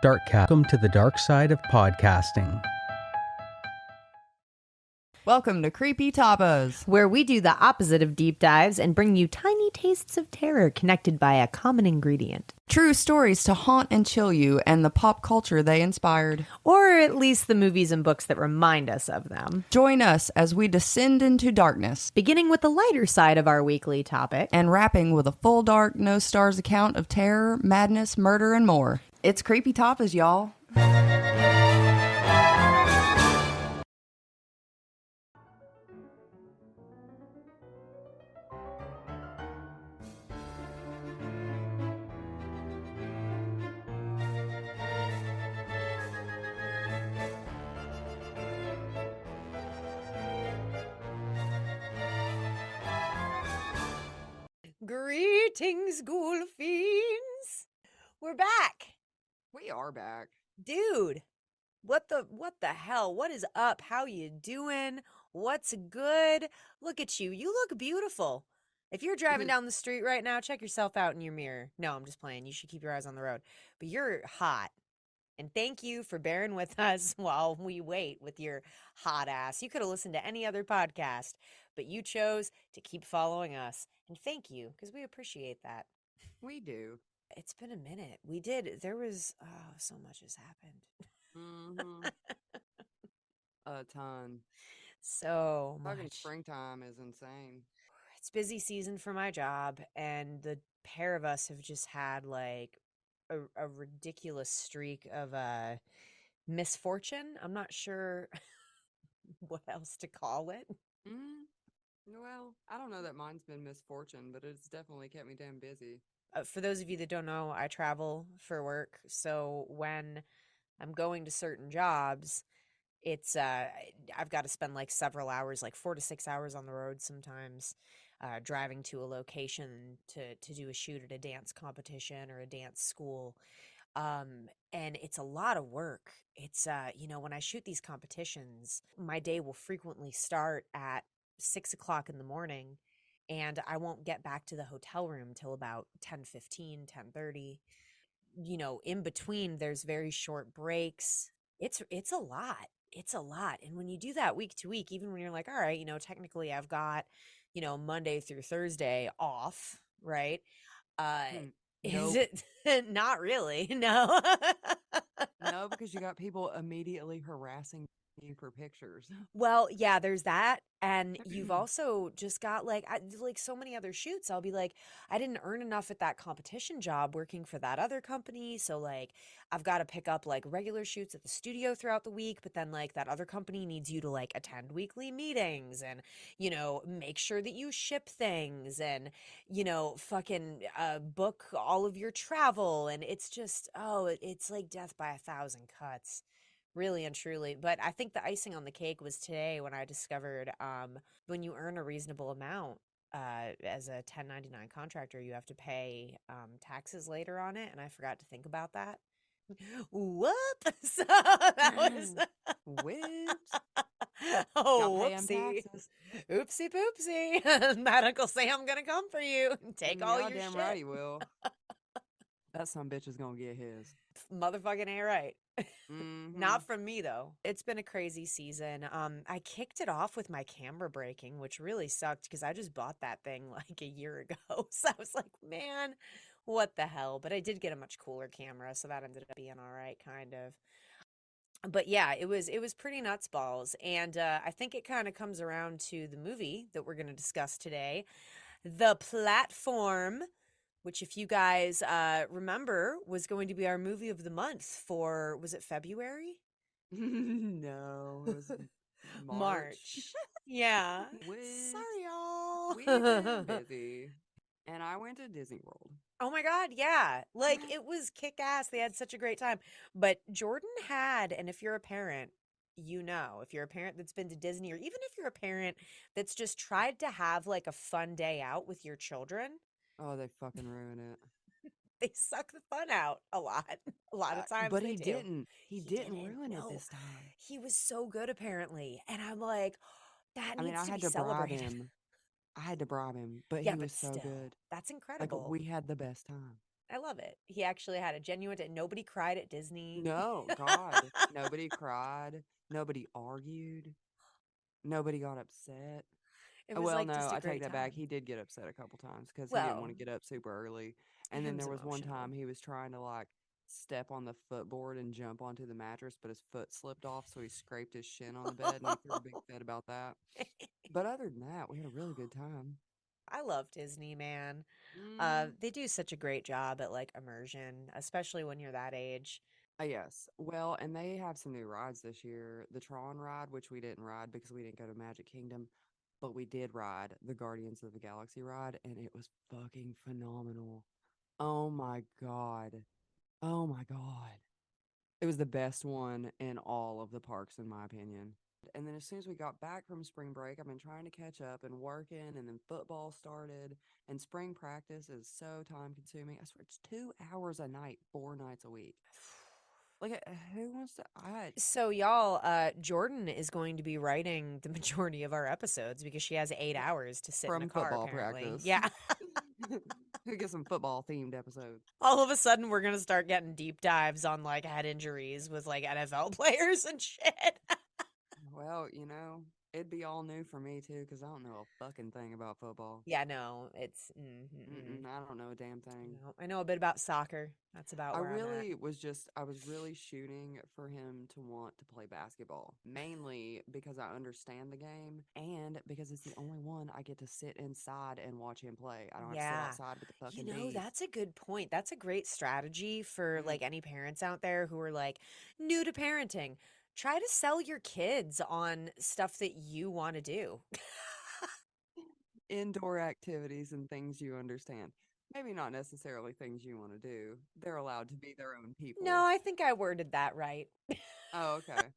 Welcome to the dark side of podcasting. Welcome to Creepy Tapas, where we do the opposite of deep dives and bring you tiny tastes of terror connected by a common ingredient. True stories to haunt and chill you and the pop culture they inspired. Or at least the movies and books that remind us of them. Join us as we descend into darkness, beginning with the lighter side of our weekly topic, and wrapping with a full dark, no stars account of terror, madness, murder, and more. It's Creepy Tapas, y'all. Greetings, ghoul fiends. We're back. We are back. Dude, what the hell? What is up? How you doing? What's good? Look at you. You look beautiful. If you're driving down the street right now, check yourself out in your mirror. No, I'm just playing. You should keep your eyes on the road. But you're hot. And thank you for bearing with us while we wait with your hot ass. You could have listened to any other podcast, but you chose to keep following us. And thank you, because we appreciate that. We do. It's been a minute. We did. There was, so much has happened. Mm-hmm. A ton. So much. Fucking springtime is insane. It's busy season for my job, and the pair of us have just had like a ridiculous streak of misfortune. I'm not sure what else to call it. Well, I don't know that mine's been misfortune, but it's definitely kept me damn busy. For those of you that don't know, I travel for work. So when I'm going to certain jobs, it's I've got to spend like several hours, like 4 to 6 hours on the road sometimes, driving to a location to do a shoot at a dance competition or a dance school. And it's a lot of work. It's, when I shoot these competitions, my day will frequently start at 6 o'clock in the morning, and I won't get back to the hotel room till about 10:15, 10:30. In between, there's very short breaks. It's a lot. It's a lot. And when you do that week to week, even when you're like, all right, technically I've got, Monday through Thursday off, right? Is Nope. it? Not really. No. No, because you got people immediately harassing you for pictures. Well, yeah, there's that. And you've also just got like so many other shoots. I'll be like, I didn't earn enough at that competition job working for that other company. So like I've got to pick up like regular shoots at the studio throughout the week, but then like that other company needs you to like attend weekly meetings and, make sure that you ship things and, fucking book all of your travel. And it's just, it's like death by a thousand cuts. Really and truly. But I think the icing on the cake was today when I discovered when you earn a reasonable amount as a 1099 contractor, you have to pay taxes later on it. And I forgot to think about that. Whoop! So that was... Whoops. Oh, whoopsie. Oopsie poopsie. That Uncle Sam gonna come for you and take all your damn shit. Right he will. That son bitch is gonna get his. Motherfucking A right. Mm-hmm. Not from me though. It's been a crazy season. I kicked it off with my camera breaking, which really sucked because I just bought that thing like a year ago. So I was like, man, what the hell? But I did get a much cooler camera, so that ended up being all right, kind of. But yeah, it was pretty nuts balls. And I think it kind of comes around to the movie that we're going to discuss today, The Platform, which if you guys remember was going to be our movie of the month for, was it February? No, it was March. Yeah. Which, Sorry, y'all. We've been busy. And I went to Disney World. Oh my God, yeah. Like, it was kick-ass. They had such a great time. But Jordan had, and if you're a parent, if you're a parent that's been to Disney, or even if you're a parent that's just tried to have like a fun day out with your children. Oh, they fucking ruin it. They suck the fun out a lot of times. But he didn't ruin it this time. He was so good apparently, and I'm like, that needs to be celebrated. Bribe him. I had to bribe him, but he was so good. That's incredible. Like, we had the best time. I love it. He actually had a genuine, nobody cried at Disney. No, God. Nobody cried. Nobody argued. Nobody got upset. It was Well, like no, just a I take great that back. time. He did get upset a couple times because he didn't want Well, to get up super early. And then him's there was one emotional. time he was trying to like step on the footboard and jump onto the mattress, but his foot slipped off, so he scraped his shin on the bed and he threw a big fit about that. But other than that, we had a really good time. I love Disney, man. Mm. They do such a great job at like immersion, especially when you're that age. Yes. Well, and they have some new rides this year. The Tron ride, which we didn't ride because we didn't go to Magic Kingdom, but we did ride the Guardians of the Galaxy ride, and it was fucking phenomenal. Oh my God. Oh my God. It was the best one in all of the parks, in my opinion. And then as soon as we got back from spring break, I've been trying to catch up and working, and then football started, and spring practice is so time consuming. I swear it's 2 hours a night, 4 nights a week. Like, who wants to? So y'all, Jordan is going to be writing the majority of our episodes because she has 8 hours to sit in a From car, football apparently. practice. Yeah. We get some football themed episodes. All of a sudden we're gonna start getting deep dives on like head injuries with like NFL players and shit. Well, it'd be all new for me too, because I don't know a fucking thing about football. Yeah, no, it's I don't know a damn thing. no. I know a bit about soccer. That's about where I'm at. I was really shooting for him to want to play basketball, mainly because I understand the game and because it's the only one I get to sit inside and watch him play. I don't have to sit Yeah. outside with the You fucking know, bees. that's a good point. That's a great strategy for Mm. like any parents out there who are like new to parenting. Try to sell your kids on stuff that you want to do. Indoor activities and things you understand. Maybe not necessarily things you want to do. They're allowed to be their own No, people. I think I worded that right. Oh, okay.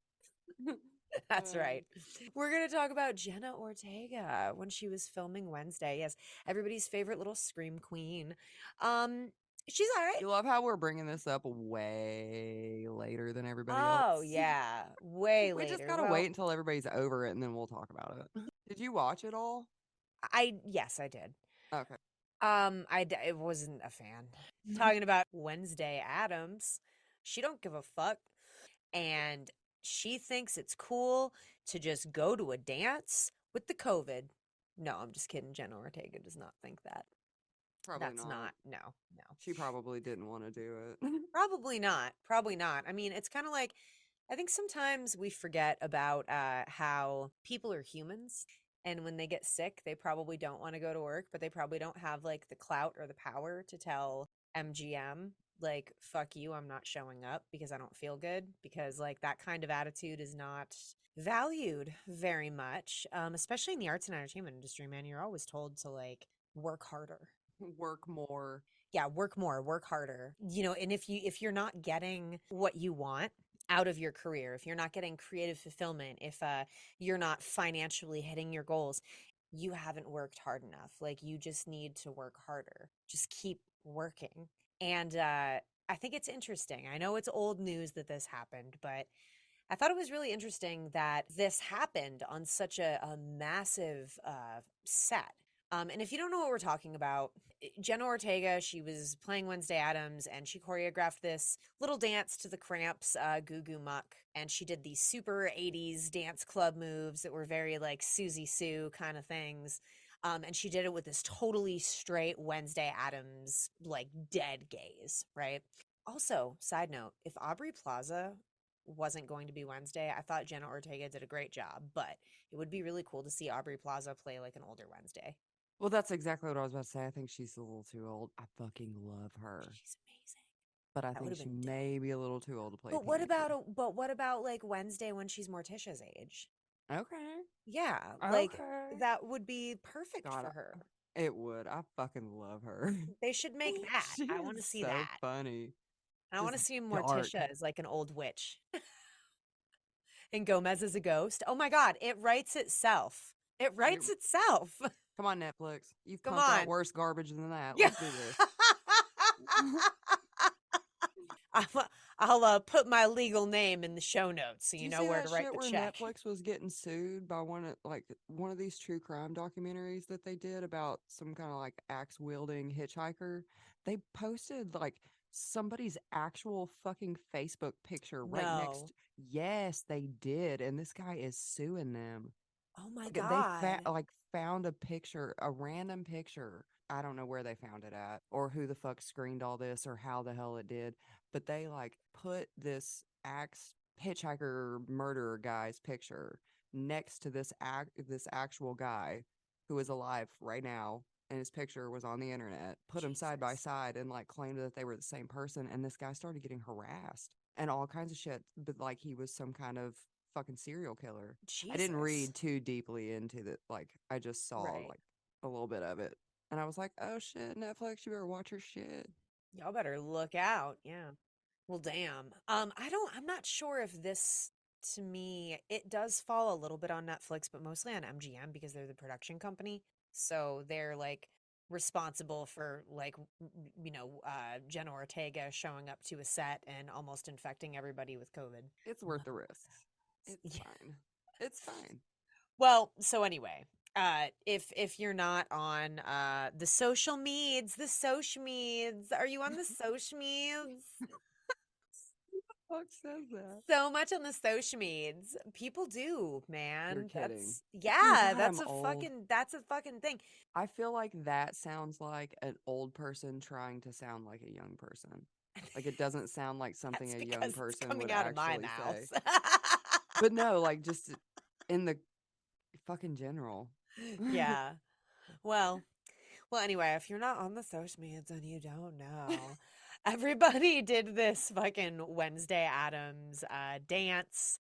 That's Um, right. We're going to talk about Jenna Ortega when she was filming Wednesday. Yes, everybody's favorite little scream queen. Um, she's all right. you love how we're bringing this up way later than everybody Oh, else. yeah, way We just later. gotta Well, wait until everybody's over it and then we'll talk about it. Did you watch it all? yes, I did. Okay. I wasn't a fan. Talking about Wednesday Adams, she don't give a fuck, and she thinks it's cool to just go to a dance with the COVID. No, I'm just kidding. Jenna Ortega does not think that. Probably That's not. not. No, no. She probably didn't want to do it. Probably not. Probably not. I mean, it's kind of like I think sometimes we forget about how people are humans. And when they get sick, they probably don't want to go to work, but they probably don't have like the clout or the power to tell MGM, like, fuck you, I'm not showing up because I don't feel good. Because, like, that kind of attitude is not valued very much, especially in the arts and entertainment industry, man. You're always told to, like, work harder. Work more. Yeah, work more, work harder. You know, and if you're not getting what you want out of your career, if you're not getting creative fulfillment, if you're not financially hitting your goals, you haven't worked hard enough. Like you just need to work harder. Just keep working. And I think it's interesting. I know it's old news that this happened, but I thought it was really interesting that this happened on such a massive set. And if you don't know what we're talking about, Jenna Ortega, she was playing Wednesday Addams and she choreographed this little dance to the Cramps Goo Goo Muck. And she did these super 80s dance club moves that were very like Susie Sue kind of things. And she did it with this totally straight Wednesday Addams, like dead gaze, right? Also, side note, if Aubrey Plaza wasn't going to be Wednesday, I thought Jenna Ortega did a great job, but it would be really cool to see Aubrey Plaza play like an older Wednesday. Well, that's exactly what I was about to say. I think she's a little too old. I fucking love her. She's amazing. But I That would think have she been may dope. be a little too old to play But what teenager. about like Wednesday when she's Morticia's age? Okay. Yeah, like Okay. that would be perfect God, for her. it would. I fucking love her. They should make that. She I want to is see so that. funny. I want Just to see dark. Morticia as like an old witch and Gomez as a ghost. Oh my God, it writes itself. It writes itself. Come on, Netflix. You've Come pumped out on. worse garbage than that. Yeah. Let's do this. I'll put my legal name in the show notes so Do you you know see where to that write shit the where check. Netflix was getting sued by one of these true crime documentaries that they did about some kind of like axe wielding hitchhiker? They posted like somebody's actual fucking Facebook picture right No. next. Yes, they did, and this guy is suing them. Oh my Like they God. found a picture, a random picture. I don't know where they found it at or who the fuck screened all this or how the hell it did, but they like put this axe hitchhiker murderer guy's picture next to this actual guy who is alive right now, and his picture was on the internet, put them side by Jesus. side and like claimed that they were the same person, and this guy started getting harassed and all kinds of shit, but like he was some kind of fucking serial killer. I didn't Jesus. read too deeply into the like I just saw Right. like a little bit of it. And I was like, "Oh shit, Netflix, you better watch your shit." Y'all better look out. Yeah. Well, damn. I'm not sure if this, to me, it does fall a little bit on Netflix, but mostly on MGM because they're the production company. So they're like responsible for like, Jenna Ortega showing up to a set and almost infecting everybody with COVID. It's worth the risks. It's Yeah. fine. It's fine. Well, so anyway, if you're not on the social meds, are you on the social meds? Fuck says that. So much on the social meds. People do, You're man. kidding. Yeah, God, I'm old. that's a fucking thing. I feel like that sounds like an old person trying to sound like a young person. Like it doesn't sound like something That's a young because it's person would coming out of my actually mouth. say. But no, like just in the fucking general. Yeah. Well, anyway, if you're not on the social medias, then you don't know. Everybody did this fucking Wednesday Addams dance,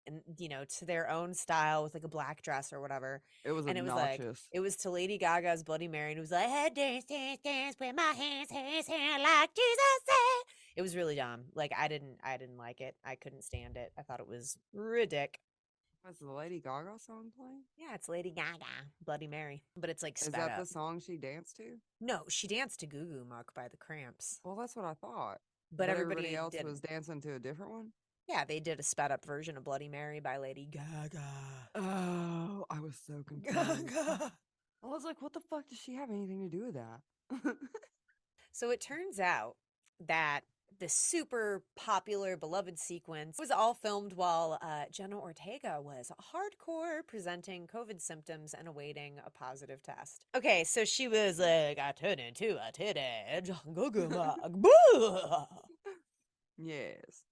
and to their own style with like a black dress or whatever. It was And obnoxious. it was to Lady Gaga's Bloody Mary, and it was like, "Hey, dance, dance, dance with my hands, like Jesus said." It was really dumb. Like I didn't like it. I couldn't stand it. I thought it was ridiculous. Was the Lady Gaga song playing? Yeah, it's Lady Gaga, Bloody Mary, but it's like Is sped that the up. song she danced to? No, she danced to Goo Goo Muck by the Cramps, Well, that's what I thought. but But everybody everybody else didn't. was dancing to a different one? Yeah, they did a sped up version of Bloody Mary by Lady Gaga. Oh, I was so confused. Gaga. I was like, what the fuck does she have anything to do with that? So it turns out that the super popular beloved sequence was all filmed while Jenna Ortega was hardcore presenting COVID symptoms and awaiting a positive test. Okay, so she was like, "I turned into a titty. Yes.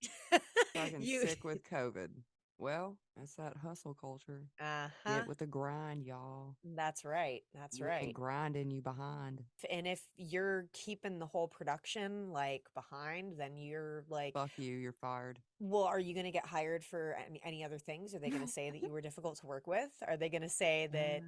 Fucking You, sick with COVID. Well, that's that hustle culture. uh-huh. Get with the grind, y'all. That's right. That's You ain't right. grinding, you behind. And if you're keeping the whole production like behind, then you're like, Fuck you, you're fired. well, are you going to get hired for any other things? Are they going to say that you were difficult to work with? Are they going to say that,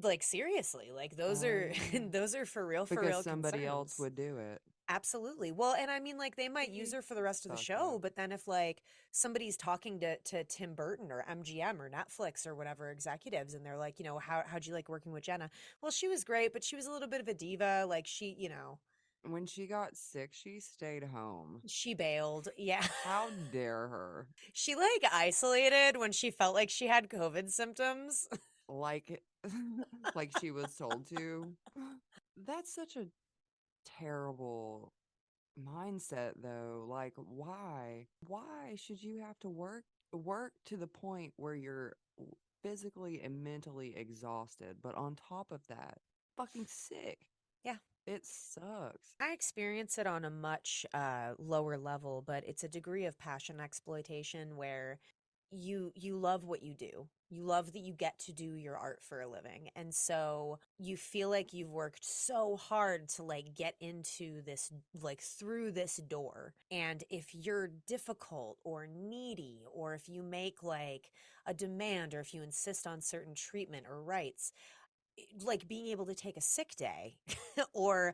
like, seriously, like those are Yeah. those are for real Because somebody else concerns. would do it. Absolutely. Well, and I mean, like, they might use See? her for the rest of the Fucked show, up. but then if like somebody's talking to Tim Burton or MGM or Netflix or whatever executives, and they're like, how'd you like working with Jenna? Well, she was great, but she was a little bit of a diva. Like When she got sick, she stayed home. she bailed. Yeah. How dare her? She like isolated when she felt like she had COVID symptoms. Like, like she was told to. That's such a terrible mindset, though. Like, why? Why should you have to work to the point where you're physically and mentally exhausted, but on top of that, fucking sick? Yeah. It sucks. I experience it on a much lower level, but it's a degree of passion exploitation where you love what you do. You love that you get to do your art for a living. And so you feel like you've worked so hard to like get into this, like through this door. And if you're difficult or needy, or if you make like a demand, or if you insist on certain treatment or rights, like being able to take a sick day or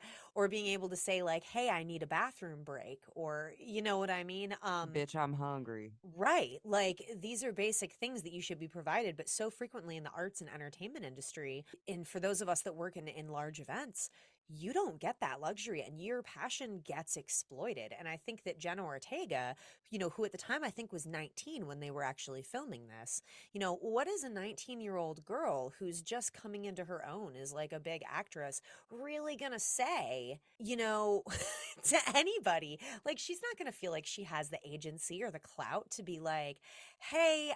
being able to say like, hey, I need a bathroom break, or you know what I mean. Bitch, I'm hungry. Right, like these are basic things that you should be provided, but so frequently in the arts and entertainment industry, and for those of us that work in large events, you don't get that luxury and your passion gets exploited. And I think that Jenna Ortega, who at the time I think was 19 when they were actually filming this, what is a 19-year-old girl who's just coming into her own as like a big actress really gonna say, to anybody? Like, she's not gonna feel like she has the agency or the clout to be like, hey,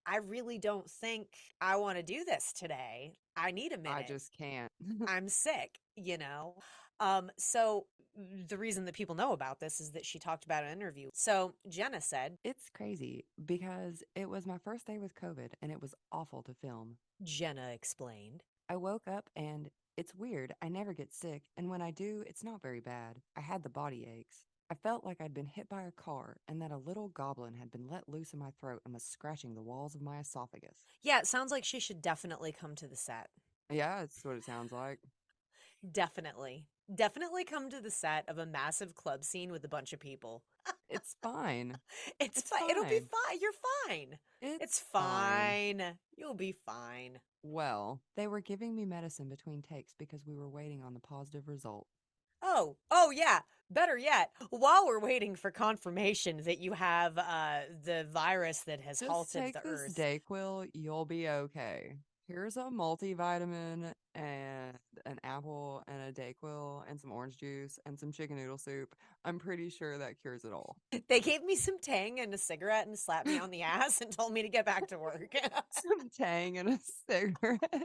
I really don't think I want to do this today. I need a I minute. just can't. I'm sick. So the reason that people know about this is that she talked about an interview. So Jenna said, It's crazy because it was my first day with COVID and it was awful to film. Jenna explained, I woke up and it's weird. I never get sick. And when I do, it's not very bad. I had the body aches. I felt like I'd been hit by a car and that a little goblin had been let loose in my throat and was scratching the walls of my esophagus. yeah, it sounds like she should definitely come to the set. Yeah, that's what it sounds like. Definitely. Definitely come to the set of a massive club scene with a bunch of people. It's fine. It's It's fine. It'll be fine. fine. You're fine. It's It's fine. You'll be fine. Well, they were giving me medicine between takes because we were waiting on the positive result. Oh yeah. Better yet, while we're waiting for confirmation that you have the virus that has Just halted take the this earth. Dayquil, you'll be okay. Here's a multivitamin and an apple and a Dayquil and some orange juice and some chicken noodle soup. I'm pretty sure that cures it all. They gave me some Tang and a cigarette and slapped me on the ass and told me to get back to work. Some Tang and a cigarette.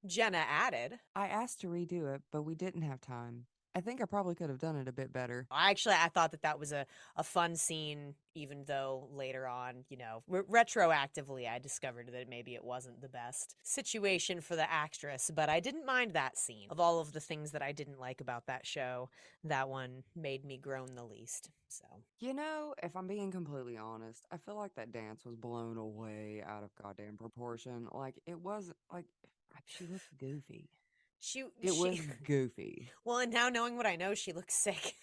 Jenna added, I asked to redo it, but we didn't have time. I think I probably could have done it a bit better. I thought that was a fun scene, even though later on, retroactively, I discovered that maybe it wasn't the best situation for the actress, but I didn't mind that scene. Of all of the things that I didn't like about that show, that one made me groan the least. So, If I'm being completely honest, I feel like that dance was blown away out of goddamn proportion. Like, it wasn't like she looked goofy. It was she goofy. well, and now knowing what I know, she looks sick.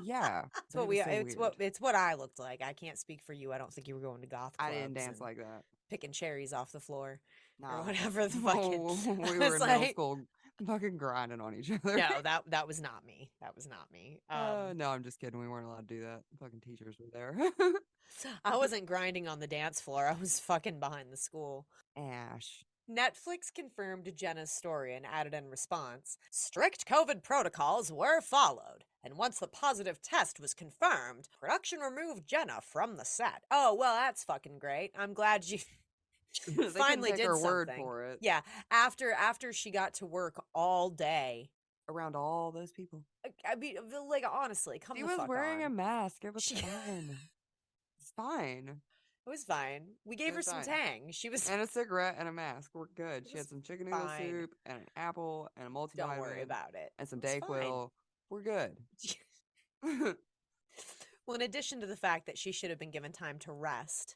Yeah, It's but what it was we so weird. it's what I looked like. I can't speak for you. I don't think you were going to goth I didn't clubs dance and like that. picking cherries off the floor or No. whatever the fucking We were it's in middle like school fucking grinding on each other. no, that was not me. That was not me. No, I'm just kidding. We weren't allowed to do that. Fucking teachers were there. I wasn't grinding on the dance floor. I was fucking behind the school. Ash. Netflix confirmed Jenna's story and added in response, strict COVID protocols were followed. And once the positive test was confirmed, production removed Jenna from the set. Oh, well, that's fucking great. I'm glad you They finally couldn't take did her something. word for it. Yeah, after she got to work all day. Around all those people. I mean, like, honestly, come She the was fuck wearing a on. mask. It was She- fine. It's fine. It was fine. We gave It her was some fine. Tang. She was And a cigarette and a mask. We're good. it She had was some chicken noodle fine. soup and an apple and a Don't worry multivitamin about it. and some It was fine. Dayquil. We're good. Well, in addition to the fact that she should have been given time to rest,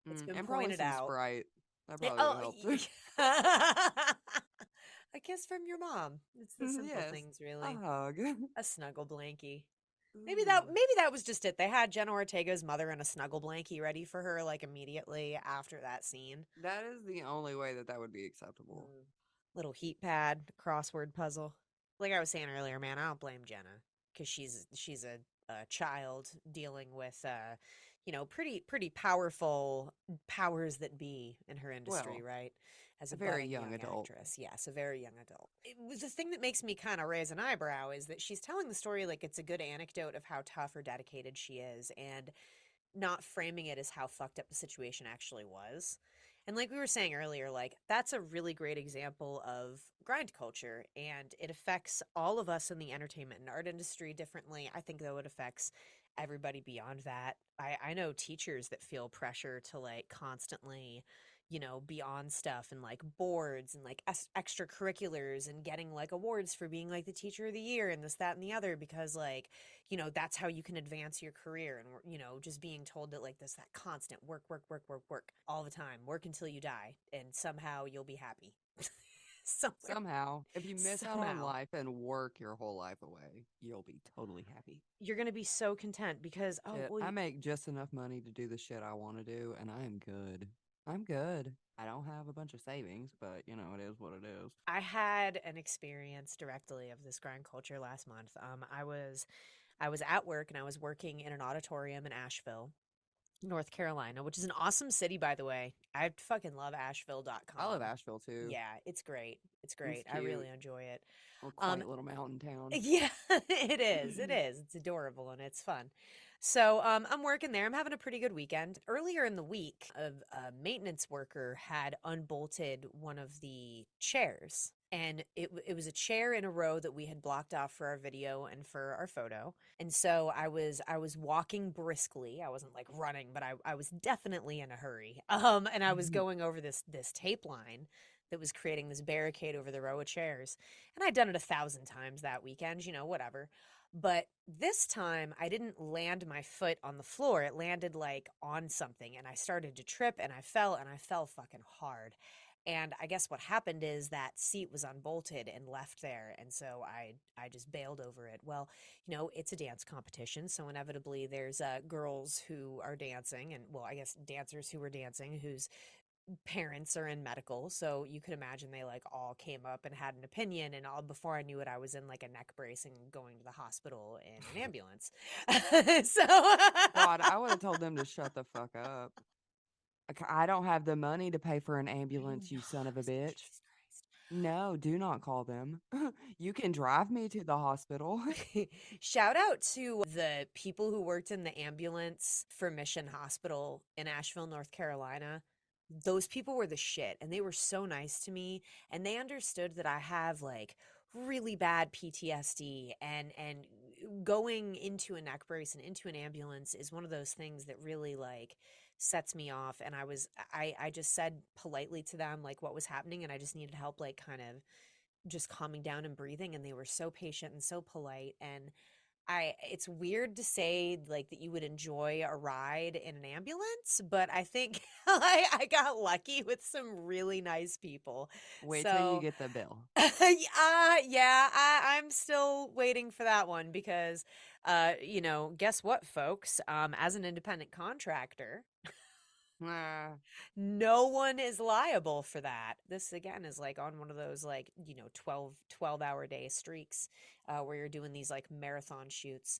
it's been And probably pointed some out. Sprite. That probably would have helped. A kiss from your mom. It's the simple Yes. things, A really. hug. A snuggle blankie. Ooh. Maybe that was just it. They had Jenna Ortega's mother in a snuggle blankie ready for her, like immediately after that scene. That is the only way that would be acceptable. Little heat pad crossword puzzle. Like I was saying earlier, man, I don't blame Jenna because she's a child dealing with pretty powerful powers that be in her industry, Well, right? As a a very budding young adult. actress, yes, a very young adult. It was the thing that makes me kind of raise an eyebrow is that she's telling the story like it's a good anecdote of how tough or dedicated she is, and not framing it as how fucked up the situation actually was. And like we were saying earlier, like that's a really great example of grind culture, and it affects all of us in the entertainment and art industry differently. I think though it affects everybody beyond that. I know teachers that feel pressure to like constantly be on stuff and like boards and like extracurriculars and getting like awards for being like the teacher of the year and this, that, and the other, because like, that's how you can advance your career. And, just being told that like this, that constant work, work, work, work, work all the time, work until you die. And somehow you'll be happy. Somehow, if you miss out on Somehow. life and work your whole life away, you'll be totally happy. You're going to be so content because, Shit, I make just enough money to do the shit I want to do, and I am good. I'm good. I don't have a bunch of savings, but you know, it is what it is. I had an experience directly of this grind culture last month. I was at work and I was working in an auditorium in Asheville, North Carolina, which is an awesome city, by the way. I fucking love Asheville.com. I love Asheville too. Yeah, it's great. It's It's great. I really cute. enjoy it. Little Um, quaint little mountain town. yeah, it is. It is. It's adorable and it's fun. So I'm working there. I'm having a pretty good weekend. Earlier in the week, a maintenance worker had unbolted one of the chairs. And it was a chair in a row that we had blocked off for our video and for our photo. And so I was walking briskly. I wasn't like running, but I was definitely in a hurry. And I was going over this tape line that was creating this barricade over the row of chairs. And I'd done it 1,000 times that weekend, you know, whatever. But this time I didn't land my foot on the floor. It landed like on something and I started to trip and I fell fucking hard. And I guess what happened is that seat was unbolted and left there. And so I just bailed over it. Well, you know, it's a dance competition. So inevitably there's girls who are dancing and, well, I guess dancers who were dancing whose parents are in medical, so you could imagine they like all came up and had an opinion, and all before I knew it I was in like a neck brace and going to the hospital in an ambulance. So God, I would have told them to shut the fuck up. I don't have the money to pay for an ambulance, you son of a bitch. Jesus Christ. No, do not call them. You can drive me to the hospital. Shout out to the people who worked in the ambulance for Mission Hospital in Asheville, North Carolina. Those people were the shit and they were so nice to me and they understood that I have like really bad PTSD and going into a neck brace and into an ambulance is one of those things that really like sets me off. And I just said politely to them like what was happening and I just needed help like kind of just calming down and breathing, and they were so patient and so polite. And it's weird to say like that you would enjoy a ride in an ambulance, but I think I got lucky with some really nice people. Wait till you So get the bill. yeah, I'm still waiting for that one because you know, guess what, folks? As an independent contractor, no one is liable for that. This again is like on one of those like, you know, 12-hour day streaks where you're doing these like marathon shoots.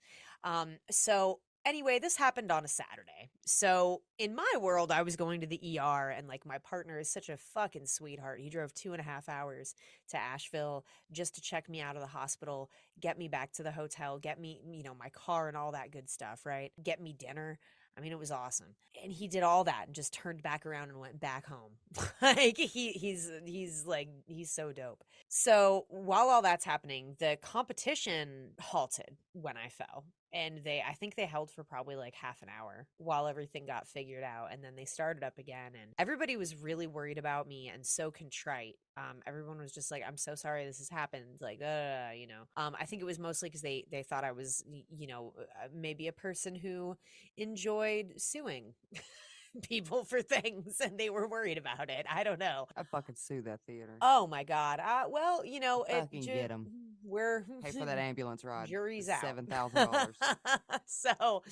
So anyway, this happened on a Saturday. So in my world, I was going to the ER and like my partner is such a fucking sweetheart. He drove 2.5 hours to Asheville just to check me out of the hospital, get me back to the hotel, get me, you know, my car and all that good stuff, right? Get me dinner. I mean, it was awesome. And he did all that and just turned back around and went back home. Like he's so dope. So while all that's happening, the competition halted when I fell. And I think they held for probably like half an hour while everything got figured out. And then they started up again. And everybody was really worried about me and so contrite. Everyone was just like, I'm so sorry this has happened. Like, you know, I think it was mostly because they thought I was, you know, maybe a person who enjoyed suing people for things and they were worried about it. I don't know. I fucking sue that theater. Oh my God. Well, you know, Fucking get 'em. We're Pay for that ambulance ride. jury's It's out. $7,000. So,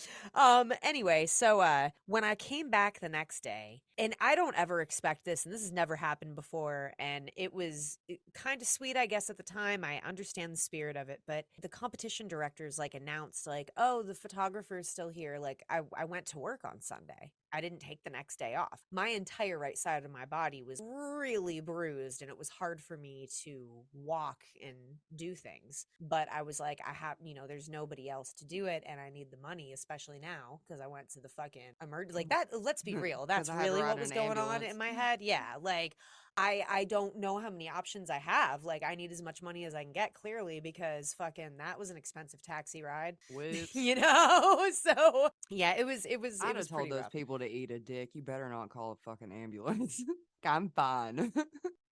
anyway, so when I came back the next day, and I don't ever expect this, and this has never happened before, and it was kind of sweet, I guess, at the time. I understand the spirit of it, but the competition directors like announced, like, oh, the photographer is still here. Like, I went to work on Sunday. I didn't take the next day off. My entire right side of my body was really bruised and it was hard for me to walk and do things. But I was like, I have, you know, there's nobody else to do it and I need the money, especially now because I went to the fucking emergency. Like that, let's be real. That's 'Cause I had to really ride what in was an going on ambulance. in my head. Yeah. Like I don't know how many options I have. Like I need as much money as I can get clearly because fucking that was an expensive taxi ride. Whoops. You know? So yeah, it was I'd have told told those people to eat a dick. You better not call a fucking ambulance. I'm fine.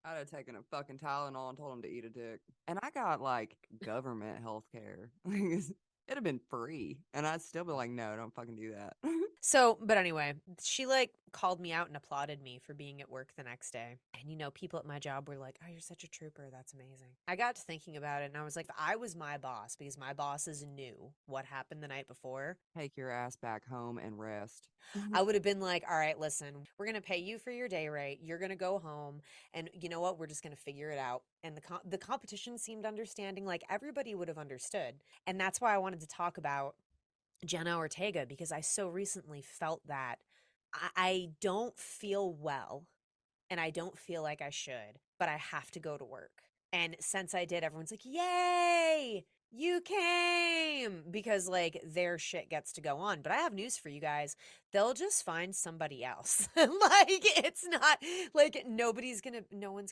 I'd have taken a fucking Tylenol and told them to eat a dick. And I got like government health care. It'd have been free. And I'd still be like, no, don't fucking do that. So, but anyway, she like called me out and applauded me for being at work the next day. And, you know, people at my job were like, oh, you're such a trooper. That's amazing. I got to thinking about it and I was like, if I was my boss, because my bosses knew what happened the night before, Take your ass back home and rest. I would have been like, all right, listen, we're going to pay you for your day rate. You're going to go home. And you know what? We're just going to figure it out. And the competition seemed understanding. Like everybody would have understood. And that's why I wanted to talk about Jenna Ortega, because I so recently felt that I don't feel well and I don't feel like I should, but I have to go to work. And since I did, everyone's like, yay, you came, because like their shit gets to go on. But I have news for you guys. They'll just find somebody else. Like it's not like no one's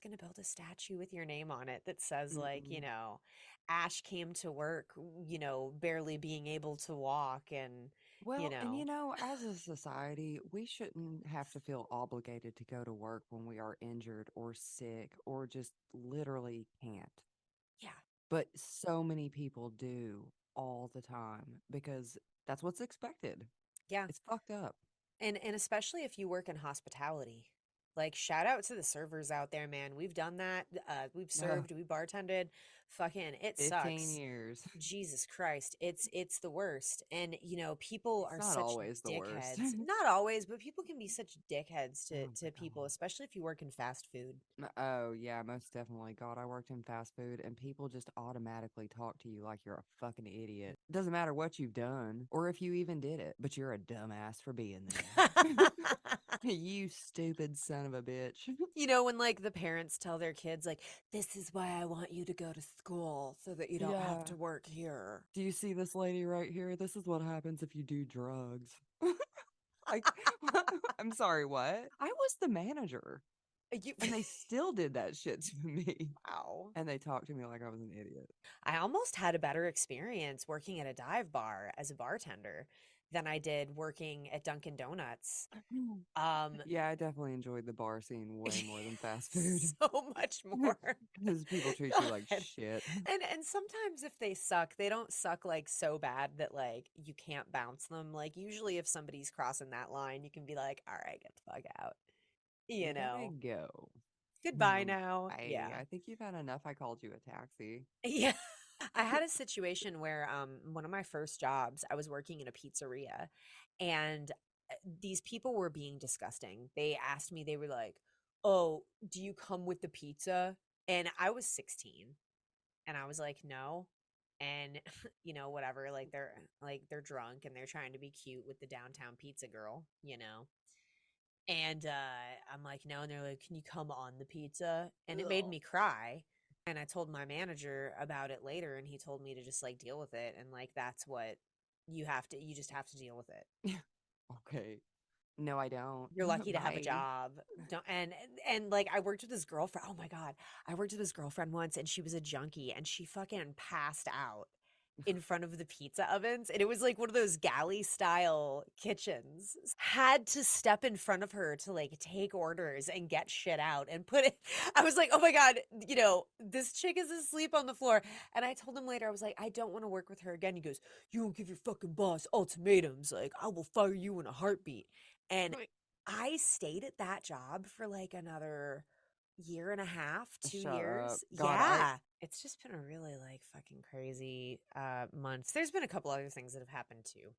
gonna build a statue with your name on it that says like, you know, Ash came to work, you know, barely being able to walk and Well, and as a society, we shouldn't have to feel obligated to go to work when we are injured or sick or just literally can't. yeah. But so many people do all the time because that's what's expected. Yeah. It's fucked up. And especially if you work in hospitality. Like shout out to the servers out there, man. We've done that. We've served, we bartended. Fucking it 15 sucks. years. Jesus Christ. It's the worst. And you know, people It's are not such always the worst. dickheads. Not always, but people can be such dickheads Oh to my people, God. especially if you work in fast food. Oh, yeah, most definitely. God, I worked in fast food and people just automatically talk to you like you're a fucking idiot. Doesn't matter what you've done or if you even did it, but you're a dumbass for being there. You stupid son of a bitch. You know, when like the parents tell their kids, like, this is why I want you to go to school so that you don't have Yeah. to work here. Do you see this lady right here? This is what happens if you do drugs. Like, I'm sorry, what? I was the manager. You, And they still did that shit to me. wow. And they talked to me like I was an idiot. I almost had a better experience working at a dive bar as a bartender than I did working at Dunkin' Donuts. Yeah, I definitely enjoyed the bar scene way more than fast food. So much more. Because people treat you like God. shit. And sometimes if they suck, they don't suck like so bad that like you can't bounce them. Like usually if somebody's crossing that line, you can be like, all right, get the fuck out. You Gotta know. go. Goodbye now. Yeah. I think you've had enough. I called you a taxi. Yeah. I had a situation where one of my first jobs, I was working in a pizzeria and these people were being disgusting. They asked me, they were like, "Oh, do you come with the pizza?" And I was 16 and I was like, "No." And you know, whatever, like they're drunk and they're trying to be cute with the downtown pizza girl, you know. And I'm like, "No." And they're like, "Can you come on the pizza?" And it made me cry. And I told my manager about it later and he told me to just like deal with it and like that's what you just have to deal with it. Okay. No, I don't. You're lucky to have a Bye. job. Don't and like I worked with this girlfriend. Oh my God. I worked with this girlfriend once and she was a junkie and she fucking passed out in front of the pizza ovens. And it was like one of those galley style kitchens. Had to step in front of her to like take orders and get shit out and put it. I was like, oh my God, you know, this chick is asleep on the floor. And I told him later, I was like, I don't want to work with her again. He goes, you don't give your fucking boss ultimatums. Like, I will fire you in a heartbeat. And I stayed at that job for like another year and a half, 2 Shut years. up. God, Yeah. It's just been a really like fucking crazy month. There's been a couple other things that have happened too.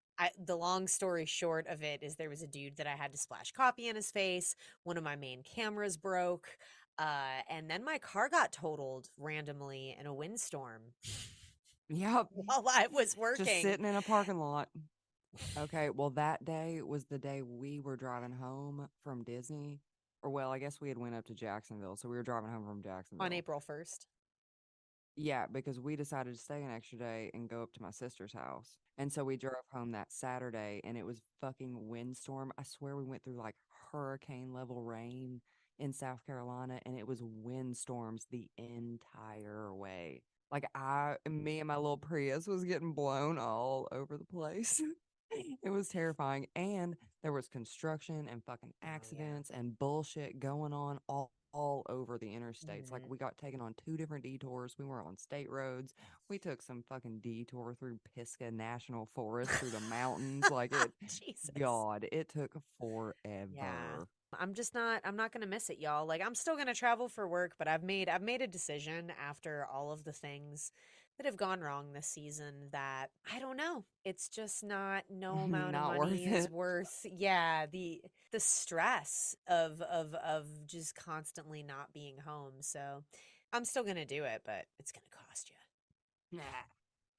The long story short of it is there was a dude that I had to splash coffee in his face. One of my main cameras broke. And then my car got totaled randomly in a windstorm Yep. while I was working. Just sitting in a parking lot. Okay, well, that day was the day we were driving home from Disney. Or, well, I guess we had went up to Jacksonville, so we were driving home from Jacksonville. On April 1st. Yeah, because we decided to stay an extra day and go up to my sister's house. And so we drove home that Saturday, and it was fucking windstorm. I swear we went through like hurricane level rain in South Carolina, and it was windstorms the entire way. Like me and my little Prius was getting blown all over the place. It was terrifying. And there was construction and fucking accidents and bullshit going on all all over the interstates. Like, Mhm. we got taken on 2 different detours. We were on state roads. We took some fucking detour through Pisgah National Forest through the mountains. Like, it, Jesus. God, it took Yeah. forever. I'm not gonna miss it, y'all. Like I'm still gonna travel for work, but I've made a decision after all of the things that have gone wrong this season that I don't know. It's just not no amount of Not worth money is it. worth the stress of just constantly not being home. So I'm still gonna do it, but it's gonna cost you. Nah.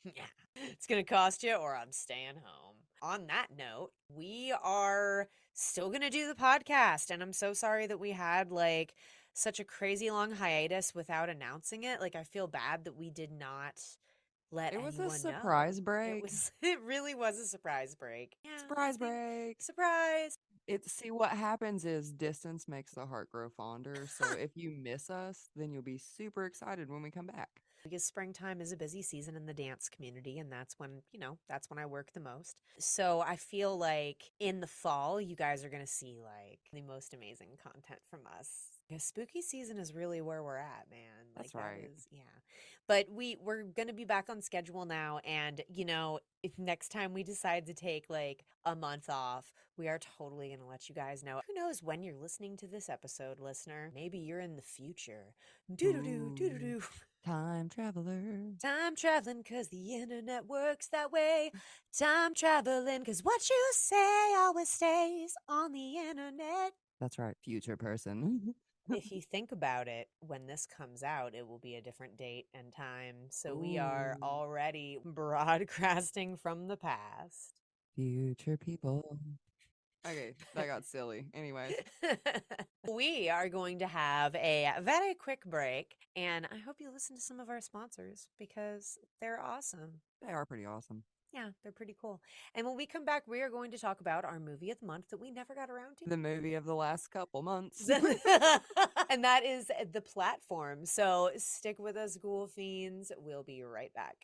Yeah, it's gonna cost you, or I'm staying home. On that note, we are still gonna do the podcast, and I'm so sorry that we had like such a crazy long hiatus without announcing it. Like, I feel bad that we did not let It was a anyone know. surprise break. It really was a surprise break. Yeah, I Surprise think break. surprise. See, what happens is distance makes the heart grow fonder. So if you miss us, then you'll be super excited when we come back. Because springtime is a busy season in the dance community, and that's when, that's when I work the most. So I feel like in the fall you guys are going to see like the most amazing content from us. Yeah, spooky season is really where we're at, man. That's Like that right. is, yeah. But we're going to be back on schedule now, and if next time we decide to take like a month off, we are totally going to let you guys know. Who knows when you're listening to this episode, listener? Maybe you're in the future. Doo doo doo doo doo Ooh, doo. time traveler. Time traveling cause the internet works that way. Time traveling cause what you say always stays on the internet. That's right, future person. If you think about it, when this comes out, it will be a different date and time. So we are Ooh, already broadcasting from the past. future people. Okay, that got silly. Anyways, We are going to have a very quick break, and I hope you listen to some of our sponsors because they're awesome. they are pretty awesome. Yeah, they're pretty cool. And when we come back, we are going to talk about our movie of the month that we never got around to. The movie of the last couple months. And that is The Platform. So stick with us, Ghoul Fiends. We'll be right back.